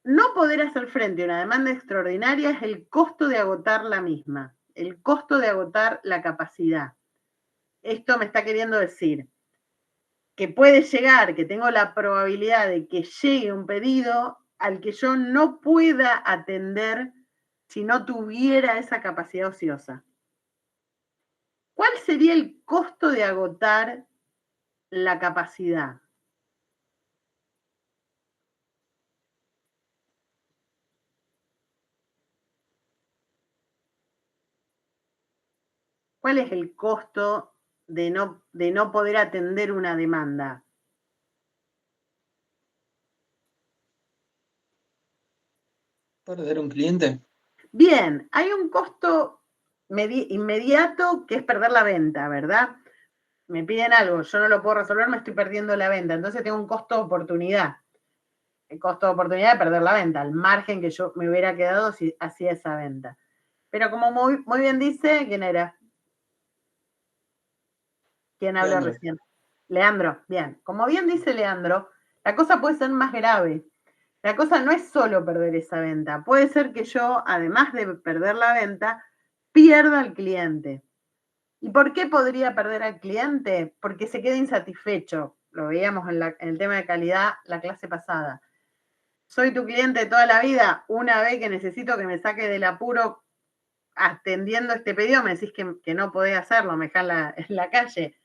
Speaker 1: No poder hacer frente a una demanda extraordinaria es el costo de agotar la misma, el costo de agotar la capacidad. Esto me está queriendo decir que puede llegar, que tengo la probabilidad de que llegue un pedido al que yo no pueda atender si no tuviera esa capacidad ociosa. ¿Cuál sería el costo de agotar la capacidad? ¿Cuál es el costo de no poder atender una demanda?
Speaker 4: ¿Perder un cliente?
Speaker 1: Bien, hay un costo inmediato que es perder la venta, ¿verdad? Me piden algo, yo no lo puedo resolver, me estoy perdiendo la venta, entonces tengo un costo de oportunidad. El costo de oportunidad de perder la venta, el margen que yo me hubiera quedado si hacía esa venta. Pero como muy bien dice, ¿quién era? ¿Quién habló
Speaker 4: Leandro.
Speaker 1: recién? Leandro, bien. Como bien dice Leandro, la cosa puede ser más grave. La cosa no es solo perder esa venta. Puede ser que yo, además de perder la venta, pierda al cliente. ¿Y por qué podría perder al cliente? Porque se queda insatisfecho. Lo veíamos en el tema de calidad la clase pasada. soy tu cliente toda la vida, una vez que necesito que me saque del apuro atendiendo este pedido, me decís que no podés hacerlo, me dejás en la calle.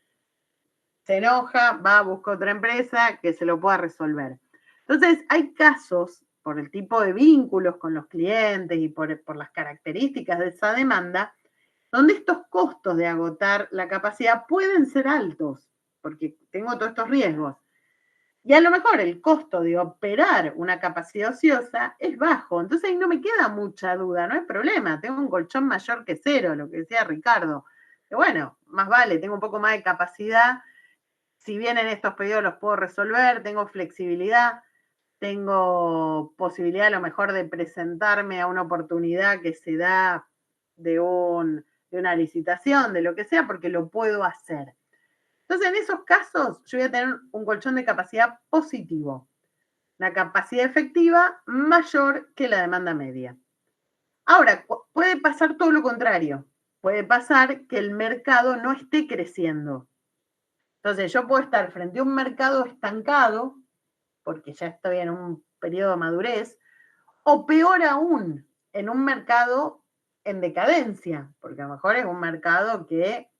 Speaker 1: Se enoja, va, busca otra empresa que se lo pueda resolver. Entonces, hay casos, por el tipo de vínculos con los clientes y por las características de esa demanda, donde estos costos de agotar la capacidad pueden ser altos, porque tengo todos estos riesgos. Y a lo mejor el costo de operar una capacidad ociosa es bajo, entonces ahí no me queda mucha duda, no hay problema, tengo un colchón mayor que cero, lo que decía Ricardo. Que bueno, más vale, tengo un poco más de capacidad, si vienen estos pedidos los puedo resolver, tengo flexibilidad, tengo posibilidad a lo mejor de presentarme a una oportunidad que se da de una licitación, de lo que sea, porque lo puedo hacer. Entonces, en esos casos, yo voy a tener un colchón de capacidad positivo, una capacidad efectiva mayor que la demanda media. Ahora, puede pasar todo lo contrario. Puede pasar que el mercado no esté creciendo. Entonces, yo puedo estar frente a un mercado estancado, porque ya estoy en un periodo de madurez, o peor aún, en un mercado en decadencia, porque a lo mejor es un mercado que,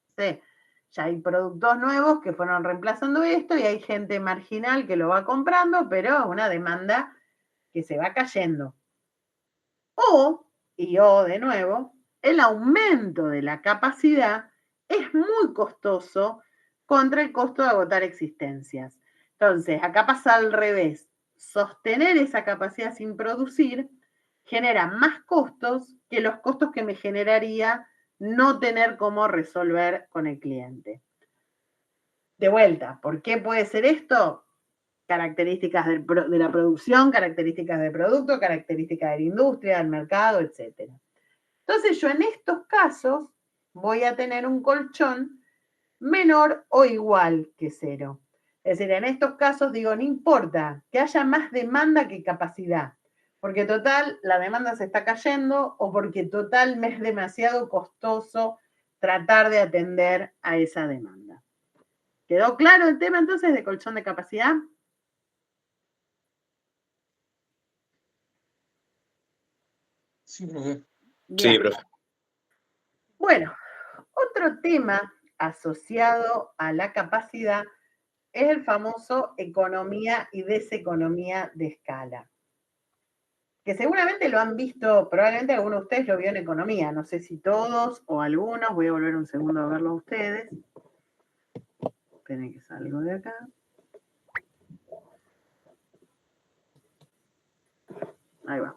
Speaker 1: no sé, ya hay productos nuevos que fueron reemplazando esto y hay gente marginal que lo va comprando, pero es una demanda que se va cayendo. O de nuevo, el aumento de la capacidad es muy costoso contra el costo de agotar existencias. Entonces, acá pasa al revés. Sostener esa capacidad sin producir genera más costos que los costos que me generaría no tener cómo resolver con el cliente. De vuelta, ¿por qué puede ser esto? Características de la producción, características del producto, características de la industria, del mercado, etc. Entonces yo en estos casos voy a tener un colchón menor o igual que cero. Es decir, en estos casos digo, no importa que haya más demanda que capacidad, porque total la demanda se está cayendo o porque total me es demasiado costoso tratar de atender a esa demanda. ¿Quedó claro el tema entonces de colchón de capacidad?
Speaker 4: Sí, profe.
Speaker 1: Bien.
Speaker 3: Sí, profe.
Speaker 1: Bueno, otro tema asociado a la capacidad es el famoso economía y deseconomía de escala, que seguramente lo han visto, probablemente algunos de ustedes lo vio en economía, no sé si todos o algunos, voy a volver un segundo a verlo a ustedes. Esperen que salgo de acá. Ahí va.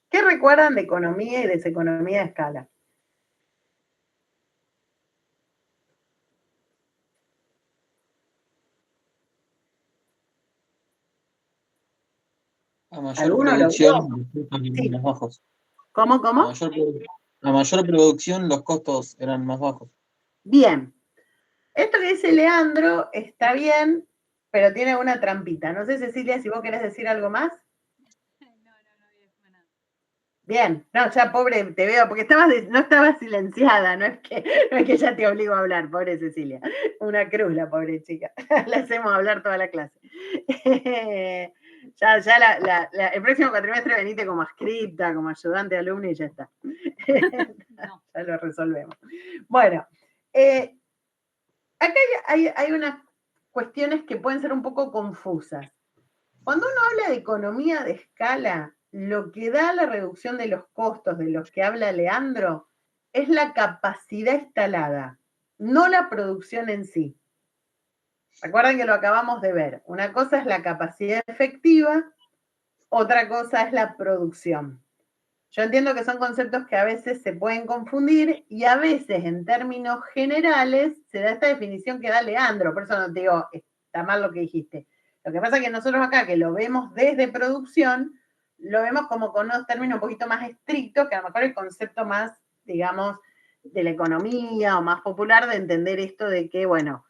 Speaker 1: ¿Qué recuerdan de economía y deseconomía de escala?
Speaker 4: A mayor
Speaker 1: ¿Alguno lo
Speaker 4: producción,
Speaker 1: vio?
Speaker 4: los costos eran
Speaker 1: Sí.
Speaker 4: más bajos.
Speaker 1: ¿Cómo?
Speaker 4: A mayor producción, los costos eran más bajos.
Speaker 1: Bien. Esto que dice Leandro está bien, pero tiene una trampita. No sé, Cecilia, si vos querés decir algo más.
Speaker 2: No había nada.
Speaker 1: Bien, no, ya pobre, te veo, porque no estabas silenciada, no es que ya te obligo a hablar, pobre Cecilia. Una cruz la pobre chica. La hacemos hablar toda la clase. El próximo cuatrimestre venite como ascripta, como ayudante de alumno y ya está.
Speaker 2: No.
Speaker 1: Ya lo resolvemos. Bueno, acá hay unas cuestiones que pueden ser un poco confusas. Cuando uno habla de economía de escala, lo que da la reducción de los costos de los que habla Leandro es la capacidad instalada, no la producción en sí. Recuerden que lo acabamos de ver. Una cosa es la capacidad efectiva, otra cosa es la producción. Yo entiendo que son conceptos que a veces se pueden confundir y a veces en términos generales se da esta definición que da Leandro, por eso no te digo, está mal lo que dijiste. Lo que pasa es que nosotros acá, que lo vemos desde producción, lo vemos como con unos términos un poquito más estrictos, que a lo mejor el concepto más, digamos, de la economía o más popular de entender esto de que, bueno,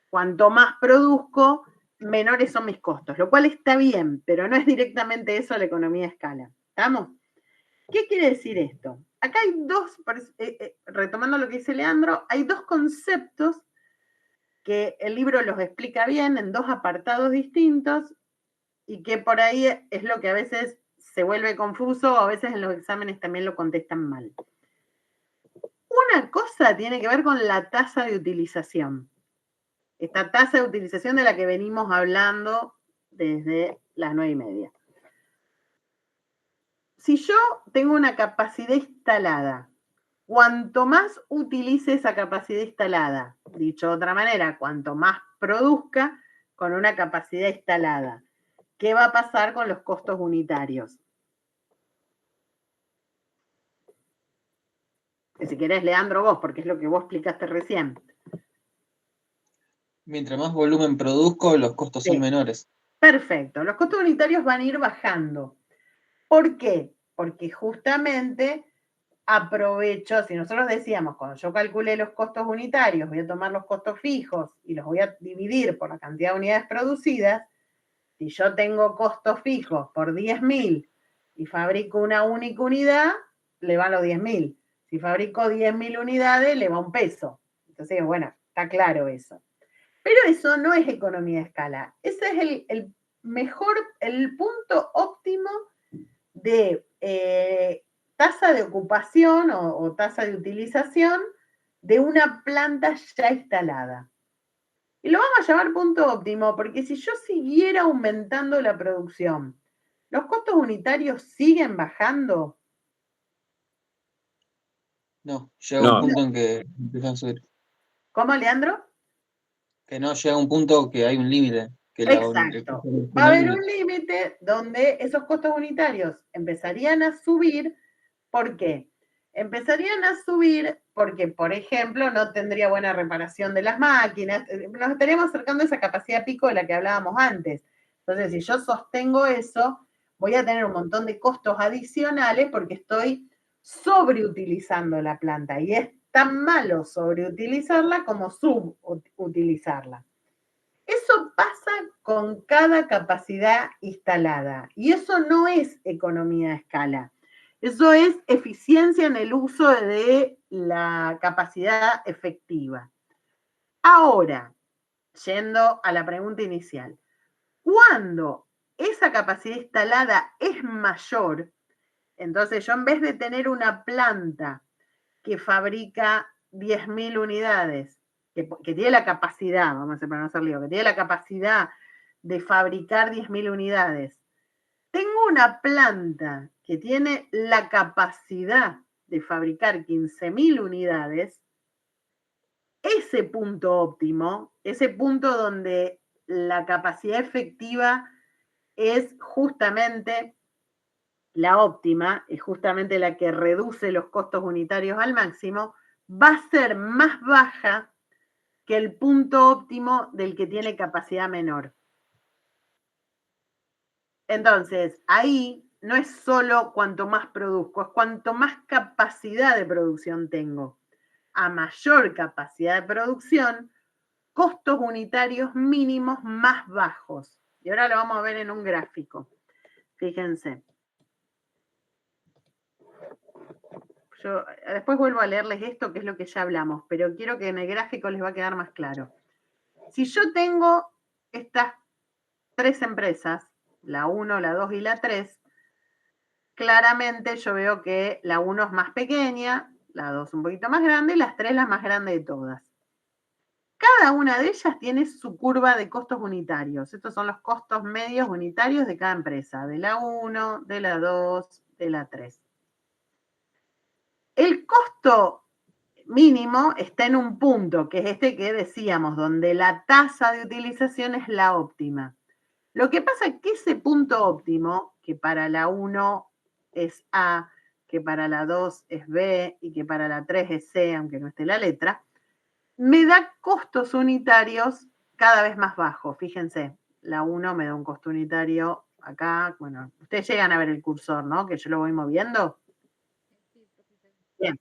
Speaker 1: cuanto más produzco, menores son mis costos, lo cual está bien, pero no es directamente eso la economía a escala. ¿Estamos? ¿Qué quiere decir esto? Acá hay dos, retomando lo que dice Leandro, hay dos conceptos que el libro los explica bien en dos apartados distintos y que por ahí es lo que a veces se vuelve confuso, o a veces en los exámenes también lo contestan mal. Una cosa tiene que ver con la tasa de utilización. Esta tasa de utilización de la que venimos hablando desde las 9:30. Si yo tengo una capacidad instalada, cuanto más utilice esa capacidad instalada, dicho de otra manera, cuanto más produzca con una capacidad instalada, ¿qué va a pasar con los costos unitarios? Que si querés, Leandro, vos, porque es lo que vos explicaste recién.
Speaker 4: Mientras más volumen produzco, los costos son menores.
Speaker 1: Perfecto. Los costos unitarios van a ir bajando. ¿Por qué? Porque justamente aprovecho, si nosotros decíamos, cuando yo calculé los costos unitarios, voy a tomar los costos fijos y los voy a dividir por la cantidad de unidades producidas. Si yo tengo costos fijos por 10.000 y fabrico una única unidad, le van los 10.000. Si fabrico 10.000 unidades, le va un peso. Entonces, bueno, está claro eso. Pero eso no es economía de escala. Ese es el punto óptimo de tasa de ocupación o tasa de utilización de una planta ya instalada. Y lo vamos a llamar punto óptimo porque si yo siguiera aumentando la producción, ¿los costos unitarios siguen bajando?
Speaker 4: No, llega
Speaker 3: No.
Speaker 4: un punto en que empiezan a subir.
Speaker 1: ¿Cómo, Leandro?
Speaker 4: Que no, llega un punto que hay un límite.
Speaker 1: Exacto. Va a haber un límite donde esos costos unitarios empezarían a subir. ¿Por qué? Empezarían a subir porque, por ejemplo, no tendría buena reparación de las máquinas. Nos estaríamos acercando a esa capacidad pico de la que hablábamos antes. Entonces, si yo sostengo eso, voy a tener un montón de costos adicionales porque estoy sobreutilizando la planta. Y es tan malo sobreutilizarla como subutilizarla. Eso pasa con cada capacidad instalada. Y eso no es economía de escala. Eso es eficiencia en el uso de la capacidad efectiva. Ahora, yendo a la pregunta inicial, cuando esa capacidad instalada es mayor, entonces yo en vez de tener una planta que fabrica 10.000 unidades, que tiene la capacidad, vamos a hacer para no hacer lío, que tiene la capacidad de fabricar 10.000 unidades, tengo una planta que tiene la capacidad de fabricar 15.000 unidades, ese punto óptimo, ese punto donde la capacidad efectiva es justamente la óptima, es justamente la que reduce los costos unitarios al máximo, va a ser más baja que el punto óptimo del que tiene capacidad menor. Entonces, ahí no es solo cuanto más produzco, es cuanto más capacidad de producción tengo. A mayor capacidad de producción, costos unitarios mínimos más bajos. Y ahora lo vamos a ver en un gráfico. Fíjense. Yo después vuelvo a leerles esto, que es lo que ya hablamos, pero quiero que en el gráfico les va a quedar más claro. Si yo tengo estas 3 empresas, la 1, la 2 y la 3, claramente yo veo que la 1 es más pequeña, la 2 un poquito más grande y las 3 la más grande de todas. Cada una de ellas tiene su curva de costos unitarios. Estos son los costos medios unitarios de cada empresa, de la 1, de la 2, de la 3. El costo mínimo está en un punto, que es este que decíamos, donde la tasa de utilización es la óptima. Lo que pasa es que ese punto óptimo, que para la 1 es A, que para la 2 es B y que para la 3 es C, aunque no esté la letra, me da costos unitarios cada vez más bajos. Fíjense, la 1 me da un costo unitario acá. Bueno, ustedes llegan a ver el cursor, ¿no? Que yo lo voy moviendo. Bien.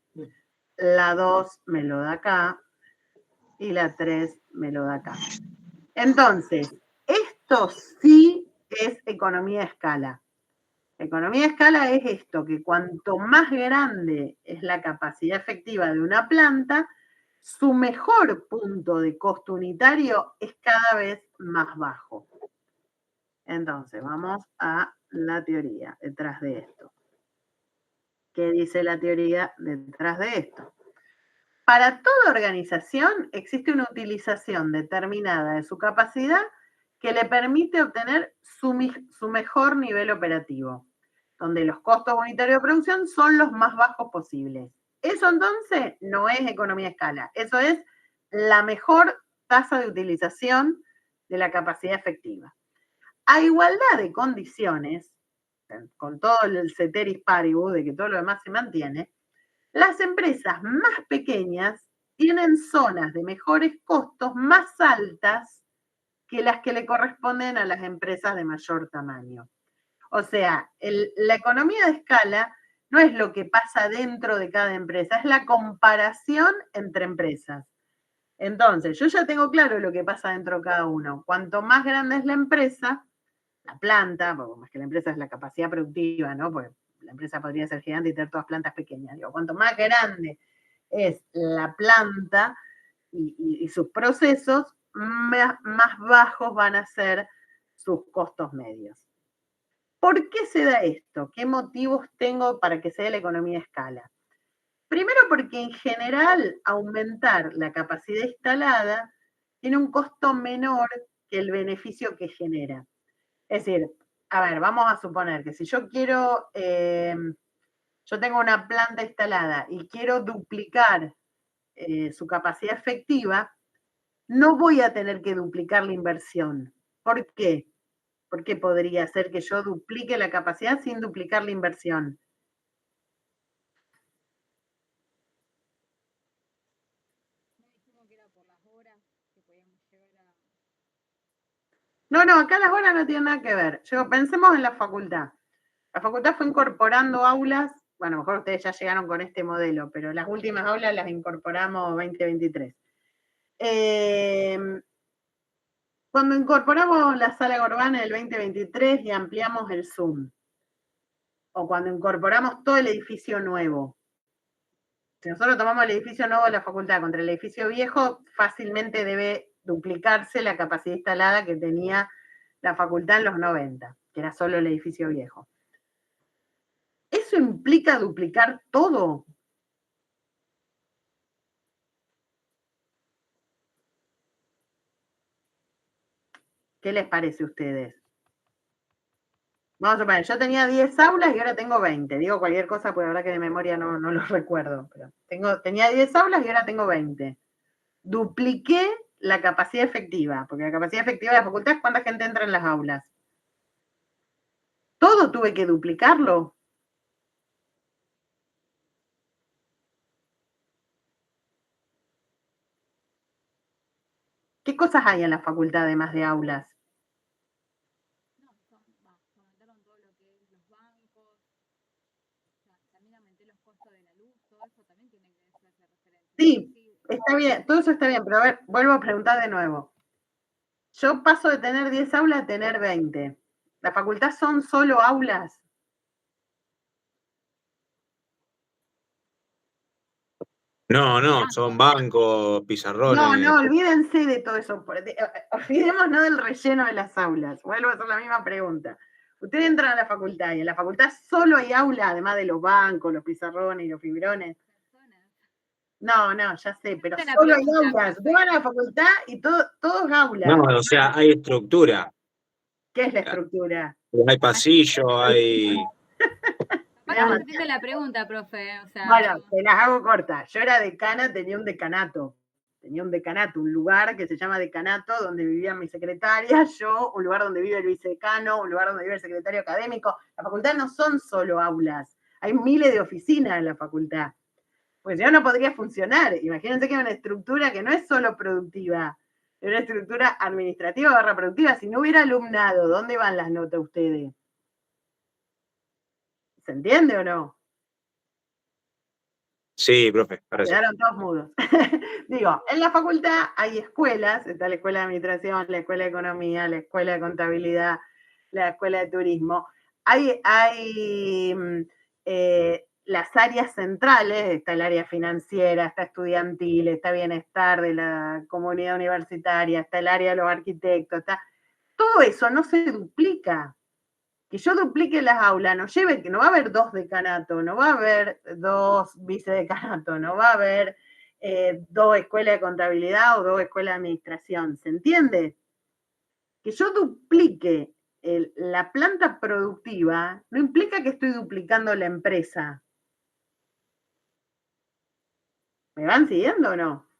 Speaker 1: La 2 me lo da acá y la 3 me lo da acá. Entonces, esto sí es economía de escala. Economía de escala es esto, que cuanto más grande es la capacidad efectiva de una planta, su mejor punto de costo unitario es cada vez más bajo. Entonces, vamos a la teoría detrás de esto. ¿Qué dice la teoría detrás de esto? Para toda organización existe una utilización determinada de su capacidad que le permite obtener su mejor nivel operativo, donde los costos unitarios de producción son los más bajos posibles. Eso entonces no es economía a escala, eso es la mejor tasa de utilización de la capacidad efectiva. A igualdad de condiciones, con todo el ceteris paribus de que todo lo demás se mantiene, las empresas más pequeñas tienen zonas de mejores costos más altas que las que le corresponden a las empresas de mayor tamaño. O sea, la economía de escala no es lo que pasa dentro de cada empresa, es la comparación entre empresas. Entonces, yo ya tengo claro lo que pasa dentro de cada uno. Cuanto más grande es la empresa, la planta, porque más que la empresa es la capacidad productiva, ¿no? Porque la empresa podría ser gigante y tener todas plantas pequeñas. Digo, cuanto más grande es la planta y sus procesos, más bajos van a ser sus costos medios. ¿Por qué se da esto? ¿Qué motivos tengo para que se dé la economía a escala? Primero porque en general aumentar la capacidad instalada tiene un costo menor que el beneficio que genera. Es decir, a ver, vamos a suponer que si yo quiero, yo tengo una planta instalada y quiero duplicar su capacidad efectiva, no voy a tener que duplicar la inversión. ¿Por qué? Porque podría ser que yo duplique la capacidad sin duplicar la inversión. No, acá las horas no tienen nada que ver. Pensemos en la facultad. La facultad fue incorporando aulas, bueno, a lo mejor ustedes ya llegaron con este modelo, pero las últimas aulas las incorporamos 2023. Cuando incorporamos la sala urbana en el 2023 y ampliamos el Zoom, o cuando incorporamos todo el edificio nuevo, si nosotros tomamos el edificio nuevo de la facultad contra el edificio viejo, fácilmente debe duplicarse la capacidad instalada que tenía la facultad en los 90, que era solo el edificio viejo. ¿Eso implica duplicar todo? ¿Qué les parece a ustedes? Vamos a suponer, yo tenía 10 aulas y ahora tengo 20. Digo cualquier cosa, porque la verdad que de memoria no lo recuerdo. Pero tenía 10 aulas y ahora tengo 20. Dupliqué la capacidad efectiva, porque la capacidad efectiva de la facultad es cuánta gente entra en las aulas. Todo tuve que duplicarlo. ¿Qué cosas hay en la facultad además de aulas? Sí, está bien, todo eso está bien, pero a ver, vuelvo a preguntar de nuevo. Yo paso de tener 10 aulas a tener 20. ¿La facultad son solo aulas?
Speaker 3: No, son bancos, pizarrones.
Speaker 1: No, olvídense de todo eso. Olvidémonos del relleno de las aulas. Vuelvo a hacer la misma pregunta. Ustedes entran a la facultad y en la facultad solo hay aulas, además de los bancos, los pizarrones y los fibrones. No, ya sé, pero solo hay aulas. Ustedes van a la facultad y todos aulas.
Speaker 3: No, o sea, hay estructura.
Speaker 1: ¿Qué es la estructura?
Speaker 3: Hay pasillo, hay...
Speaker 2: No entiendo la pregunta, profe. O sea,
Speaker 1: bueno, te las hago cortas. Yo era decana, tenía un decanato. Un lugar que se llama decanato, donde vivían mis secretarias, yo, un lugar donde vive el vicedecano, un lugar donde vive el secretario académico. La facultad no son solo aulas, hay miles de oficinas en la facultad. Pues ya no podría funcionar. Imagínense que es una estructura que no es solo productiva, es una estructura administrativa / productiva. Si no hubiera alumnado, ¿dónde van las notas ustedes? ¿Se entiende o no?
Speaker 3: Sí, profe, parece.
Speaker 1: Quedaron todos mudos. Digo, en la facultad hay escuelas, está la escuela de administración, la escuela de economía, la escuela de contabilidad, la escuela de turismo. Hay las áreas centrales, está el área financiera, está estudiantil, está bienestar de la comunidad universitaria, está el área de los arquitectos, todo eso no se duplica. Que yo duplique las aulas no lleve que no va a haber 2 decanatos, no va a haber 2 vicedecanatos, no va a haber 2 escuelas de contabilidad o 2 escuelas de administración, ¿se entiende? Que yo duplique la planta productiva no implica que estoy duplicando la empresa. ¿Me van siguiendo o no?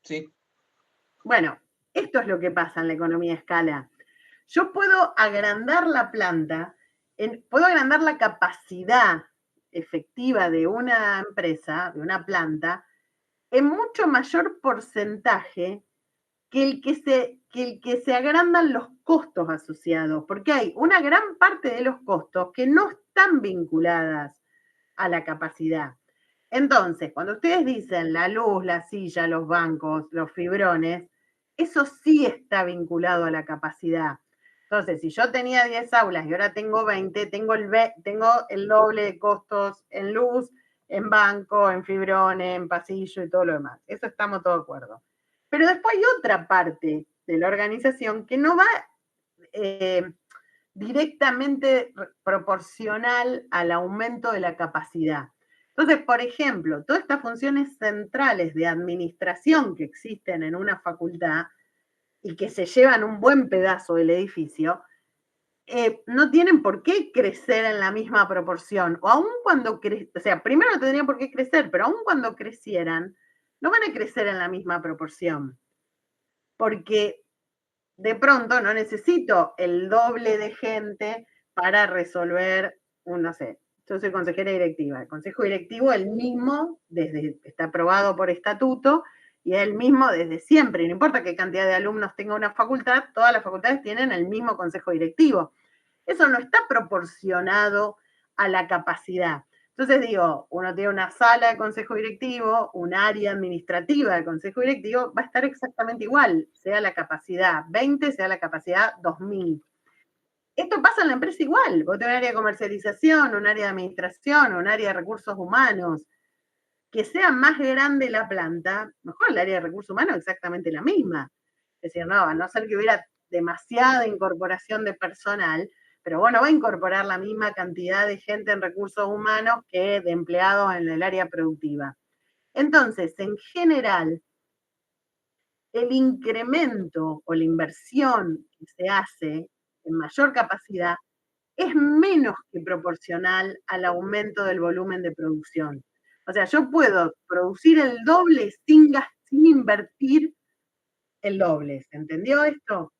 Speaker 4: Sí.
Speaker 1: Bueno, esto es lo que pasa en la economía a escala. Yo puedo agrandar la planta, puedo agrandar la capacidad efectiva de una empresa, de una planta, en mucho mayor porcentaje que el que se agrandan los costos asociados, porque hay una gran parte de los costos que no están vinculadas a la capacidad. Entonces, cuando ustedes dicen la luz, la silla, los bancos, los fibrones, eso sí está vinculado a la capacidad. Entonces, si yo tenía 10 aulas y ahora tengo 20, tengo el doble de costos en luz, en banco, en fibrones, en pasillo y todo lo demás. Eso estamos todos de acuerdo. Pero después hay otra parte de la organización que no va directamente proporcional al aumento de la capacidad. Entonces, por ejemplo, todas estas funciones centrales de administración que existen en una facultad y que se llevan un buen pedazo del edificio, no tienen por qué crecer en la misma proporción. O aun cuando o sea, primero no tendrían por qué crecer, pero aun cuando crecieran, no van a crecer en la misma proporción. Porque de pronto no necesito el doble de gente para resolver no sé, yo soy consejera directiva. El consejo directivo es el mismo, está aprobado por estatuto, y es el mismo desde siempre. No importa qué cantidad de alumnos tenga una facultad, todas las facultades tienen el mismo consejo directivo. Eso no está proporcionado a la capacidad. Entonces digo, uno tiene una sala de consejo directivo, un área administrativa de consejo directivo, va a estar exactamente igual, sea la capacidad 20, sea la capacidad 2000. Esto pasa en la empresa igual. Vos tenés un área de comercialización, un área de administración, un área de recursos humanos. Que sea más grande la planta, mejor el área de recursos humanos es exactamente la misma. Es decir, no, a no ser que hubiera demasiada incorporación de personal, pero bueno, va a incorporar la misma cantidad de gente en recursos humanos que de empleados en el área productiva. Entonces, en general, el incremento o la inversión que se hace en mayor capacidad es menos que proporcional al aumento del volumen de producción. O sea, yo puedo producir el doble sin invertir el doble. ¿Se entendió esto?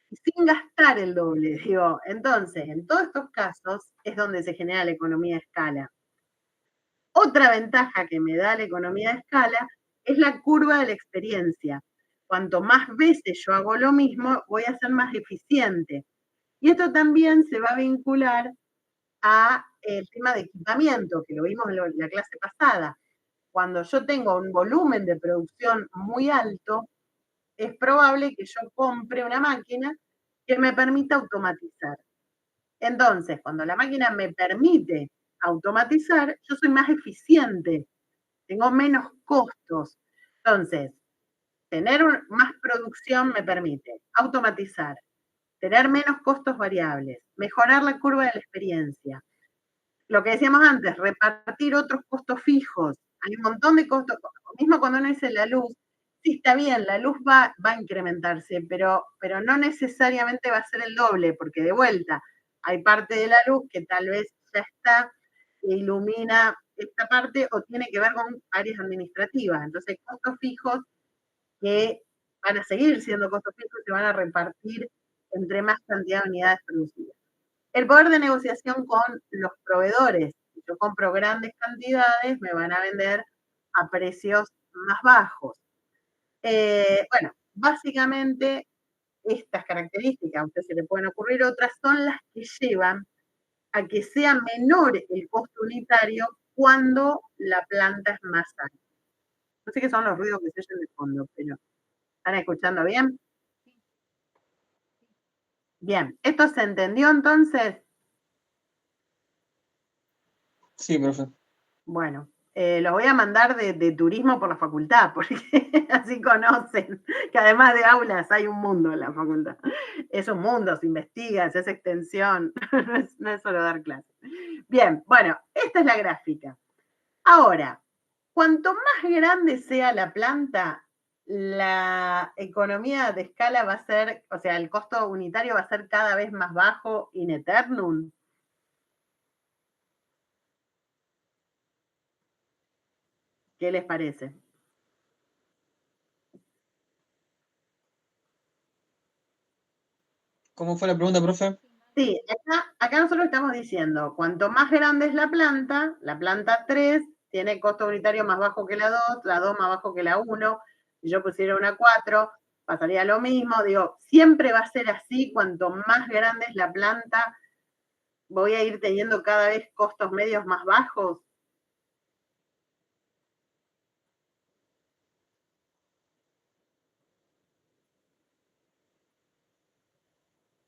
Speaker 1: Sin gastar el doble, digo. Entonces, en todos estos casos es donde se genera la economía de escala. Otra ventaja que me da la economía de escala es la curva de la experiencia. Cuanto más veces yo hago lo mismo, voy a ser más eficiente. Y esto también se va a vincular a el tema de equipamiento, que lo vimos en la clase pasada. Cuando yo tengo un volumen de producción muy alto, es probable que yo compre una máquina que me permita automatizar. Entonces, cuando la máquina me permite automatizar, yo soy más eficiente, tengo menos costos. Entonces, tener más producción me permite automatizar, tener menos costos variables, mejorar la curva de la experiencia. Lo que decíamos antes, repartir otros costos fijos. Hay un montón de costos, mismo cuando uno dice la luz, sí está bien, la luz va a incrementarse, pero no necesariamente va a ser el doble, porque de vuelta, hay parte de la luz que tal vez ya está, que ilumina esta parte o tiene que ver con áreas administrativas. Entonces hay costos fijos que van a seguir siendo costos fijos y se van a repartir entre más cantidad de unidades producidas. El poder de negociación con los proveedores. Si yo compro grandes cantidades, me van a vender a precios más bajos. Bueno, básicamente estas características, a usted se le pueden ocurrir otras, son las que llevan a que sea menor el costo unitario cuando la planta es más alta. No sé qué son los ruidos que se oyen de fondo, pero ¿están escuchando bien? Bien, ¿esto se entendió entonces?
Speaker 4: Sí, profe.
Speaker 1: Bueno, Los voy a mandar de turismo por la facultad, porque así conocen que además de aulas hay un mundo en la facultad. Es un mundo, se investiga, se hace extensión, no es solo dar clases. Bien, bueno, esta es la gráfica. Ahora, cuanto más grande sea la planta, la economía de escala va a ser, o sea, el costo unitario va a ser cada vez más bajo in eternum. ¿Qué les parece?
Speaker 4: ¿Cómo fue la pregunta, profe?
Speaker 1: Sí, acá nosotros estamos diciendo, cuanto más grande es la planta 3 tiene costo unitario más bajo que la 2 más bajo que la 1, si yo pusiera una 4, pasaría lo mismo, digo, siempre va a ser así, cuanto más grande es la planta, voy a ir teniendo cada vez costos medios más bajos.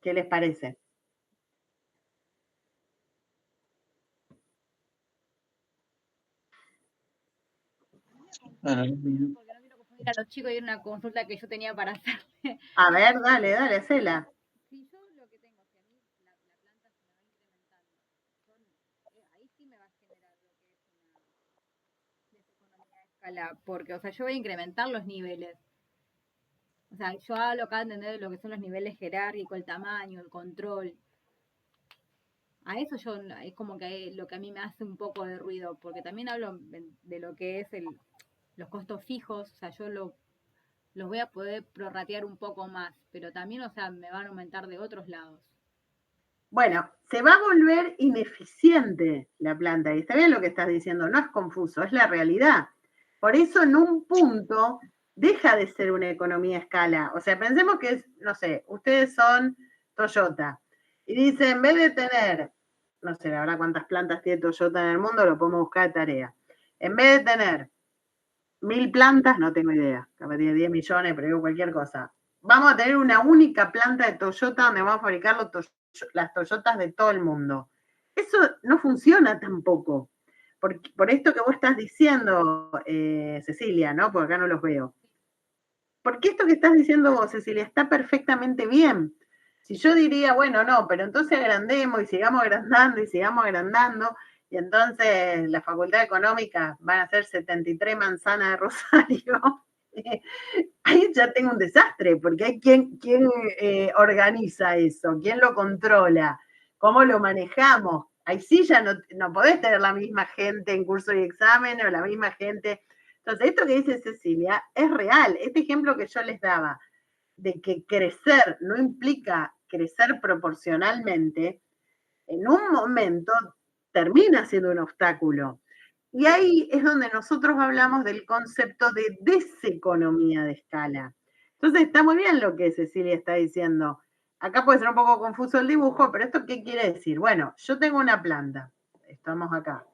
Speaker 1: ¿Qué les parece?
Speaker 4: Bueno,
Speaker 2: Porque no quiero confundir a los chicos y era una consulta que yo tenía para hacerle.
Speaker 1: A ver, dale, hacela.
Speaker 2: Si yo lo que tengo, si a mí la planta se me va incrementando, ahí sí me va a generar lo que es una deseconomía de escala, porque, o sea, yo voy a incrementar los niveles. O sea, yo hablo acá, ¿entendés? De lo que son los niveles jerárquicos, el tamaño, el control. A eso yo, es como que lo que a mí me hace un poco de ruido, porque también hablo de lo que es los costos fijos, o sea, yo los voy a poder prorratear un poco más, pero también, o sea, me van a aumentar de otros lados.
Speaker 1: Bueno, se va a volver ineficiente la planta, y está bien lo que estás diciendo, no es confuso, es la realidad. Por eso en un punto deja de ser una economía a escala. O sea, pensemos que es, no sé, ustedes son Toyota, y dicen, en vez de tener, no sé, la verdad cuántas plantas tiene Toyota en el mundo, lo podemos buscar de tarea. En vez de tener 1000 plantas, no tengo idea, capaz tiene 10 millones, pero digo cualquier cosa. Vamos a tener una única planta de Toyota donde vamos a fabricar las Toyotas de todo el mundo. Eso no funciona tampoco. Por esto que vos estás diciendo, Cecilia, ¿no? Porque acá no los veo. Porque esto que estás diciendo vos, Cecilia, está perfectamente bien. Si yo diría, bueno, no, pero entonces agrandemos y sigamos agrandando y sigamos agrandando, y entonces la Facultad Económica van a ser 73 manzanas de Rosario, ahí ya tengo un desastre, porque hay quien organiza eso, quién lo controla, cómo lo manejamos. Ahí sí ya no podés tener la misma gente en curso y examen o la misma gente. Entonces, esto que dice Cecilia es real. Este ejemplo que yo les daba, de que crecer no implica crecer proporcionalmente, en un momento termina siendo un obstáculo. Y ahí es donde nosotros hablamos del concepto de deseconomía de escala. Entonces está muy bien lo que Cecilia está diciendo. Acá puede ser un poco confuso el dibujo, pero ¿esto qué quiere decir? Bueno, yo tengo una planta, estamos acá.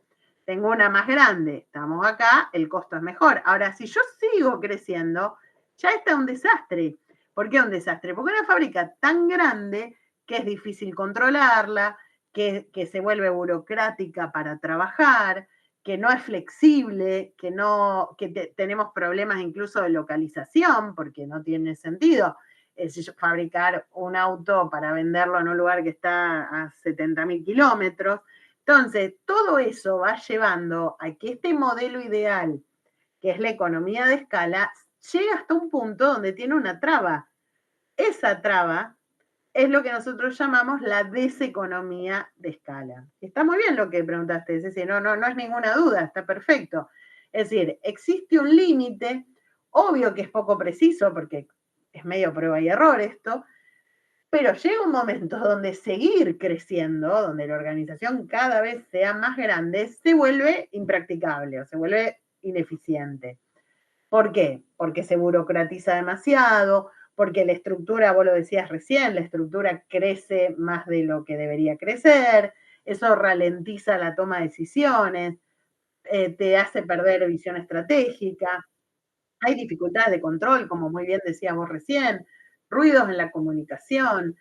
Speaker 1: Tengo una más grande, estamos acá, el costo es mejor. Ahora, si yo sigo creciendo, ya está un desastre. ¿Por qué un desastre? Porque una fábrica tan grande que es difícil controlarla, que se vuelve burocrática para trabajar, que no es flexible, que tenemos problemas incluso de localización, porque no tiene sentido fabricar un auto para venderlo en un lugar que está a 70.000 kilómetros. Entonces, todo eso va llevando a que este modelo ideal, que es la economía de escala, llega hasta un punto donde tiene una traba. Esa traba es lo que nosotros llamamos la deseconomía de escala. Está muy bien lo que preguntaste, es decir, no es ninguna duda, está perfecto. Es decir, existe un límite, obvio que es poco preciso porque es medio prueba y error esto, pero llega un momento donde seguir creciendo, donde la organización cada vez sea más grande, se vuelve impracticable o se vuelve ineficiente. ¿Por qué? Porque se burocratiza demasiado, porque la estructura, vos lo decías recién, la estructura crece más de lo que debería crecer, eso ralentiza la toma de decisiones, te hace perder visión estratégica, hay dificultades de control, como muy bien decías vos recién, ruidos en la comunicación,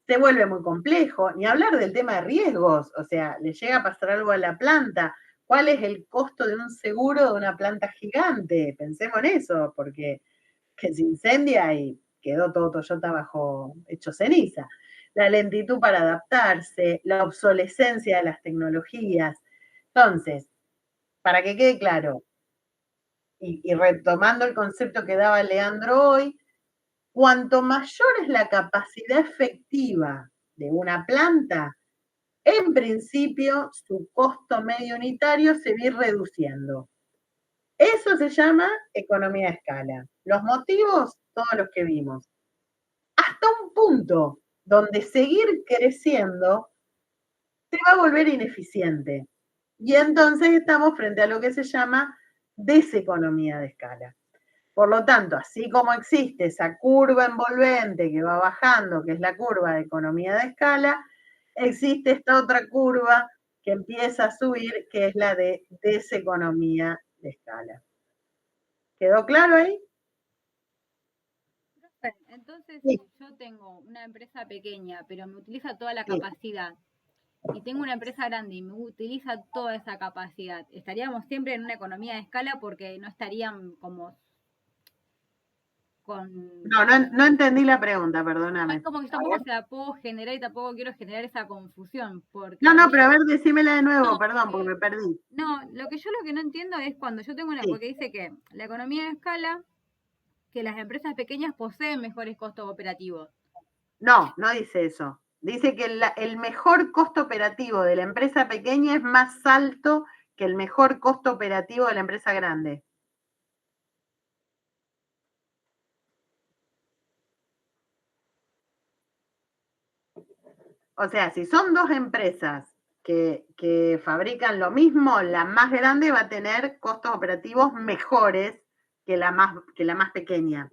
Speaker 1: se vuelve muy complejo, ni hablar del tema de riesgos, o sea, le llega a pasar algo a la planta, ¿Cuál es el costo de un seguro de una planta gigante? Pensemos en eso, porque que se incendia y quedó todo Toyota hecho ceniza. La lentitud para adaptarse, la obsolescencia de las tecnologías. Entonces, para que quede claro, y retomando el concepto que daba Leandro hoy, cuanto mayor es la capacidad efectiva de una planta, en principio su costo medio unitario se va a ir reduciendo. Eso se llama economía de escala. Los motivos, todos los que vimos. Hasta un punto donde seguir creciendo se va a volver ineficiente. Y entonces estamos frente a lo que se llama deseconomía de escala. Por lo tanto, así como existe esa curva envolvente que va bajando, que es la curva de economía de escala, existe esta otra curva que empieza a subir, que es la de deseconomía de escala. ¿Quedó claro ahí?
Speaker 2: Entonces,
Speaker 1: Sí.
Speaker 2: si yo tengo una empresa pequeña, pero me utiliza toda la
Speaker 1: Sí.
Speaker 2: capacidad, y tengo una empresa grande y me utiliza toda esa capacidad, estaríamos siempre en una economía de escala porque no estarían como con...
Speaker 1: No entendí la pregunta,
Speaker 2: Es
Speaker 1: perdóname.
Speaker 2: como que yo tampoco se la puedo generar y tampoco quiero generar esa confusión. Porque
Speaker 1: No, pero a ver, decímela de nuevo, perdón, porque me perdí.
Speaker 2: No, lo que no entiendo es cuando yo tengo una,
Speaker 1: Sí.
Speaker 2: porque dice que la economía de escala, que las empresas pequeñas poseen mejores costos operativos.
Speaker 1: No dice eso. Dice que el mejor costo operativo de la empresa pequeña es más alto que el mejor costo operativo de la empresa grande. O sea, si son dos empresas que fabrican lo mismo, la más grande va a tener costos operativos mejores que la más pequeña.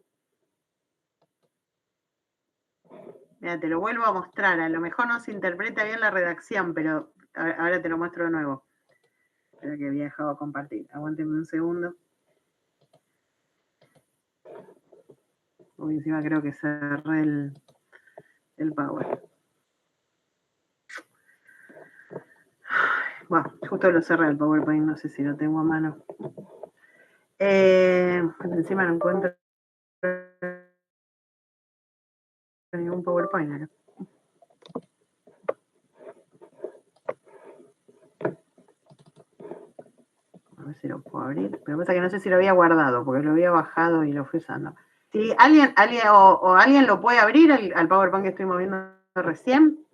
Speaker 1: Mira, te lo vuelvo a mostrar. A lo mejor no se interpreta bien la redacción, pero ahora te lo muestro de nuevo. Espera que había dejado compartir. Aguántenme un segundo. Uy, encima creo que cerré el Power. Bueno, justo lo cerré el PowerPoint, no sé si lo tengo a mano. Encima no encuentro ningún PowerPoint acá. A ver si lo puedo abrir. Pero pasa que no sé si lo había guardado, porque lo había bajado y lo fui usando. Si alguien lo puede abrir al PowerPoint que estoy moviendo recién.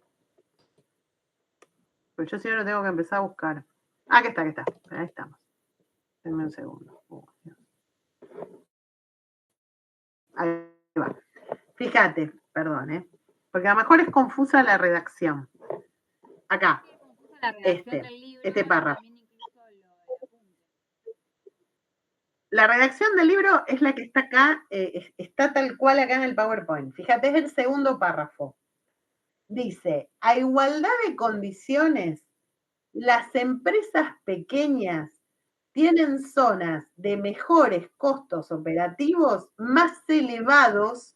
Speaker 1: Pues yo sí lo tengo que empezar a buscar. Ah, aquí está. Ahí estamos. Denme un segundo. Ahí va. Fíjate, perdón, porque a lo mejor es confusa la redacción. Acá, este párrafo. La redacción del libro es la que está acá, está tal cual acá en el PowerPoint. Fíjate, es el segundo párrafo. Dice, a igualdad de condiciones, las empresas pequeñas tienen zonas de mejores costos operativos más elevados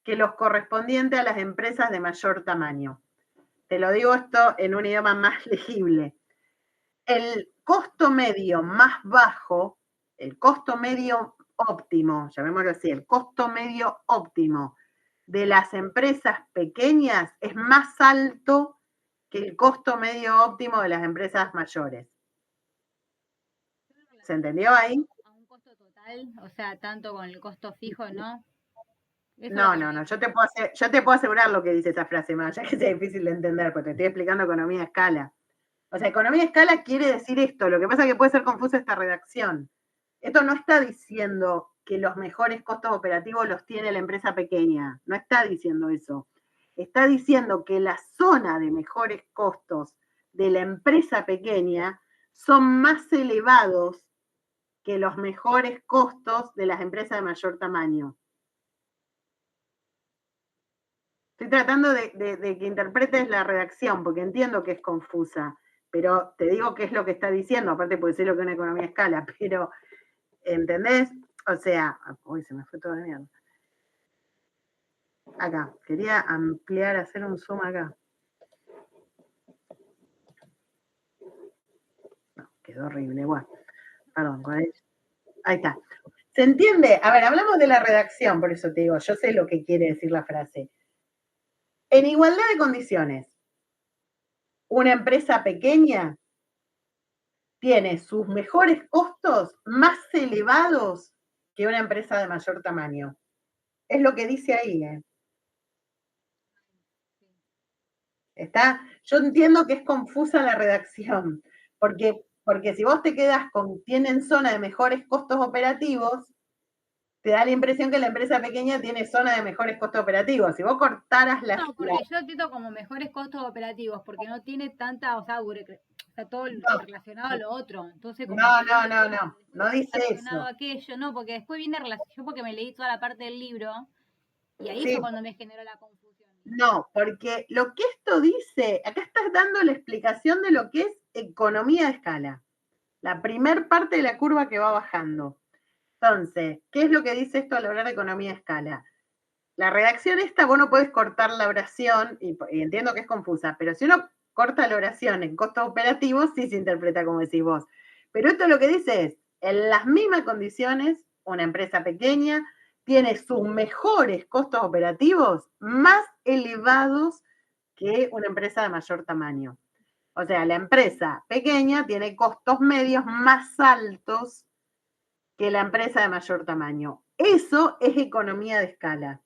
Speaker 1: que los correspondientes a las empresas de mayor tamaño. Te lo digo esto en un idioma más legible. El costo medio más bajo, el costo medio óptimo, llamémoslo así, el costo medio óptimo de las empresas pequeñas es más alto que el costo medio óptimo de las empresas mayores. ¿Se entendió ahí?
Speaker 2: A un costo total, o sea, tanto con el costo fijo, ¿no?
Speaker 1: No, yo te puedo asegurar lo que dice esa frase, más allá que sea difícil de entender, porque te estoy explicando economía a escala. O sea, economía a escala quiere decir esto, lo que pasa es que puede ser confusa esta redacción. Esto no está diciendo que los mejores costos operativos los tiene la empresa pequeña, no está diciendo eso. Está diciendo que la zona de mejores costos de la empresa pequeña son más elevados que los mejores costos de las empresas de mayor tamaño. Estoy tratando de que interpretes la redacción, porque entiendo que es confusa, pero te digo qué es lo que está diciendo, aparte puede ser lo que es una economía a escala, pero, ¿entendés? O sea, uy, se me fue toda la mierda. Acá, quería ampliar, hacer un zoom acá. No, quedó horrible. Bueno, perdón, con él. Ahí está. ¿Se entiende? A ver, hablamos de la redacción, por eso te digo, yo sé lo que quiere decir la frase. En igualdad de condiciones, una empresa pequeña tiene sus mejores costos más elevados que una empresa de mayor tamaño. Es lo que dice ahí, ¿eh? ¿Está? Yo entiendo que es confusa la redacción, porque si vos te quedas con tienen zona de mejores costos operativos, te da la impresión que la empresa pequeña tiene zona de mejores costos operativos. Si vos cortaras la...
Speaker 2: No, porque yo entiendo como mejores costos operativos, porque no tiene tanta, o sea, está todo relacionado a lo otro. Entonces, como
Speaker 1: no dice
Speaker 2: relacionado
Speaker 1: eso.
Speaker 2: a aquello, no, porque después viene yo porque me leí toda la parte del libro y ahí
Speaker 1: Sí.
Speaker 2: fue cuando me generó la confusión.
Speaker 1: No, porque lo que esto dice, acá estás dando la explicación de lo que es economía de escala. La primer parte de la curva que va bajando. Entonces, ¿qué es lo que dice esto al hablar de economía de escala? La redacción esta, vos no podés cortar la oración, y entiendo que es confusa, pero si uno corta la oración en costos operativos, sí se interpreta como decís vos. Pero esto lo que dice es, en las mismas condiciones, una empresa pequeña tiene sus mejores costos operativos más elevados que una empresa de mayor tamaño. O sea, la empresa pequeña tiene costos medios más altos que la empresa de mayor tamaño. Eso es economía de escala.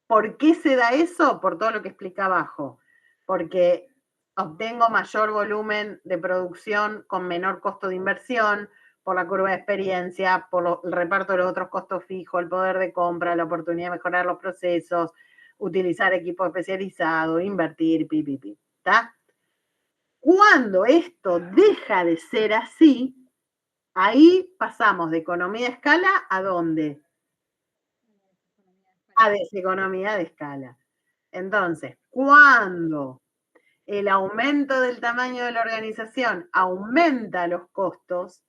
Speaker 1: ¿Por qué se da eso? Por todo lo que explica abajo. Porque obtengo mayor volumen de producción con menor costo de inversión, por la curva de experiencia, por el reparto de los otros costos fijos, el poder de compra, la oportunidad de mejorar los procesos, utilizar equipo especializado, invertir, ¿está? Cuando esto deja de ser así, ahí pasamos de economía de escala a ¿dónde? A deseconomía de escala. Entonces, cuando el aumento del tamaño de la organización aumenta los costos,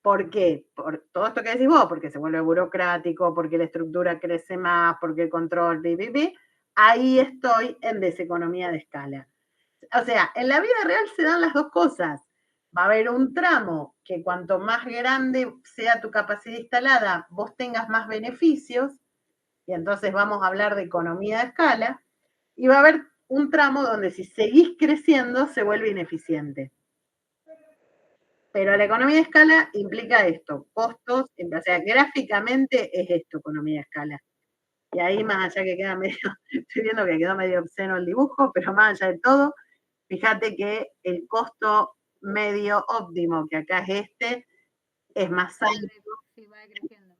Speaker 1: ¿por qué? Por todo esto que decís vos, porque se vuelve burocrático, porque la estructura crece más, porque el control, ahí estoy en deseconomía de escala. O sea, en la vida real se dan las dos cosas. Va a haber un tramo que cuanto más grande sea tu capacidad instalada, vos tengas más beneficios, y entonces vamos a hablar de economía de escala, y va a haber un tramo donde si seguís creciendo se vuelve ineficiente. Pero la economía de escala implica esto, costos, o sea, gráficamente es esto, economía de escala. Y ahí más allá que queda medio, estoy viendo que quedó medio obsceno el dibujo, pero más allá de todo, fíjate que el costo medio óptimo, que acá es este, es más alto.
Speaker 2: Sí, va creciendo.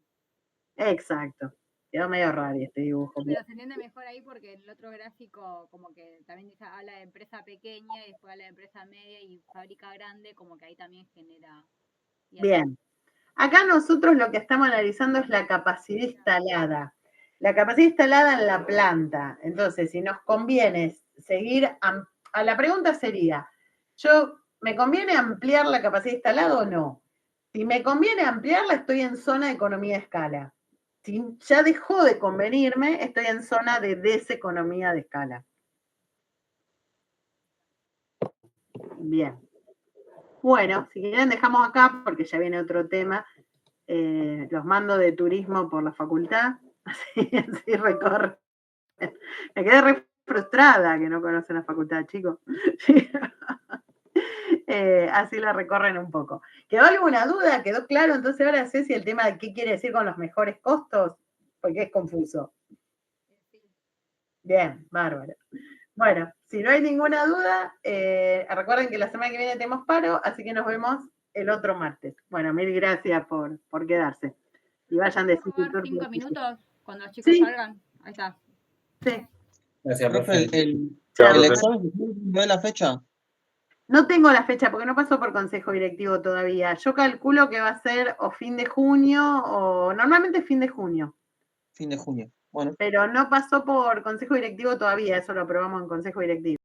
Speaker 1: Exacto. Quedó medio raro este dibujo.
Speaker 2: Pero se entiende mejor ahí porque el otro gráfico como que también habla de empresa pequeña y después habla de empresa media y fábrica grande, como que ahí también genera...
Speaker 1: Bien. Acá nosotros lo que estamos analizando es la capacidad instalada. La capacidad instalada en la planta. Entonces, si nos conviene seguir... A la pregunta sería, ¿me conviene ampliar la capacidad instalada o no? Si me conviene ampliarla, estoy en zona de economía de escala. Si ya dejó de convenirme, estoy en zona de deseconomía de escala. Bien. Bueno, si quieren dejamos acá, porque ya viene otro tema. Los mando de turismo por la facultad, así recorren. Me quedé re frustrada que no conocen la facultad, chicos. Así la recorren un poco. ¿Quedó alguna duda? ¿Quedó claro? Entonces ahora sé si el tema de qué quiere decir con los mejores costos, porque es confuso. Bien, bárbaro. Bueno, si no hay ninguna duda, recuerden que la semana que viene tenemos paro, así que nos vemos el otro martes. Bueno, mil gracias por quedarse. Y vayan de
Speaker 2: ¿Puedo dar 5 minutos cuando los chicos salgan? Ahí está.
Speaker 1: Sí.
Speaker 4: Gracias, profe. ¿El examen no es la fecha?
Speaker 1: No tengo la fecha porque no pasó por consejo directivo todavía. Yo calculo que va a ser o fin de junio o normalmente fin de junio.
Speaker 4: Fin de junio. Bueno.
Speaker 1: Pero no pasó por consejo directivo todavía, eso lo aprobamos en consejo directivo.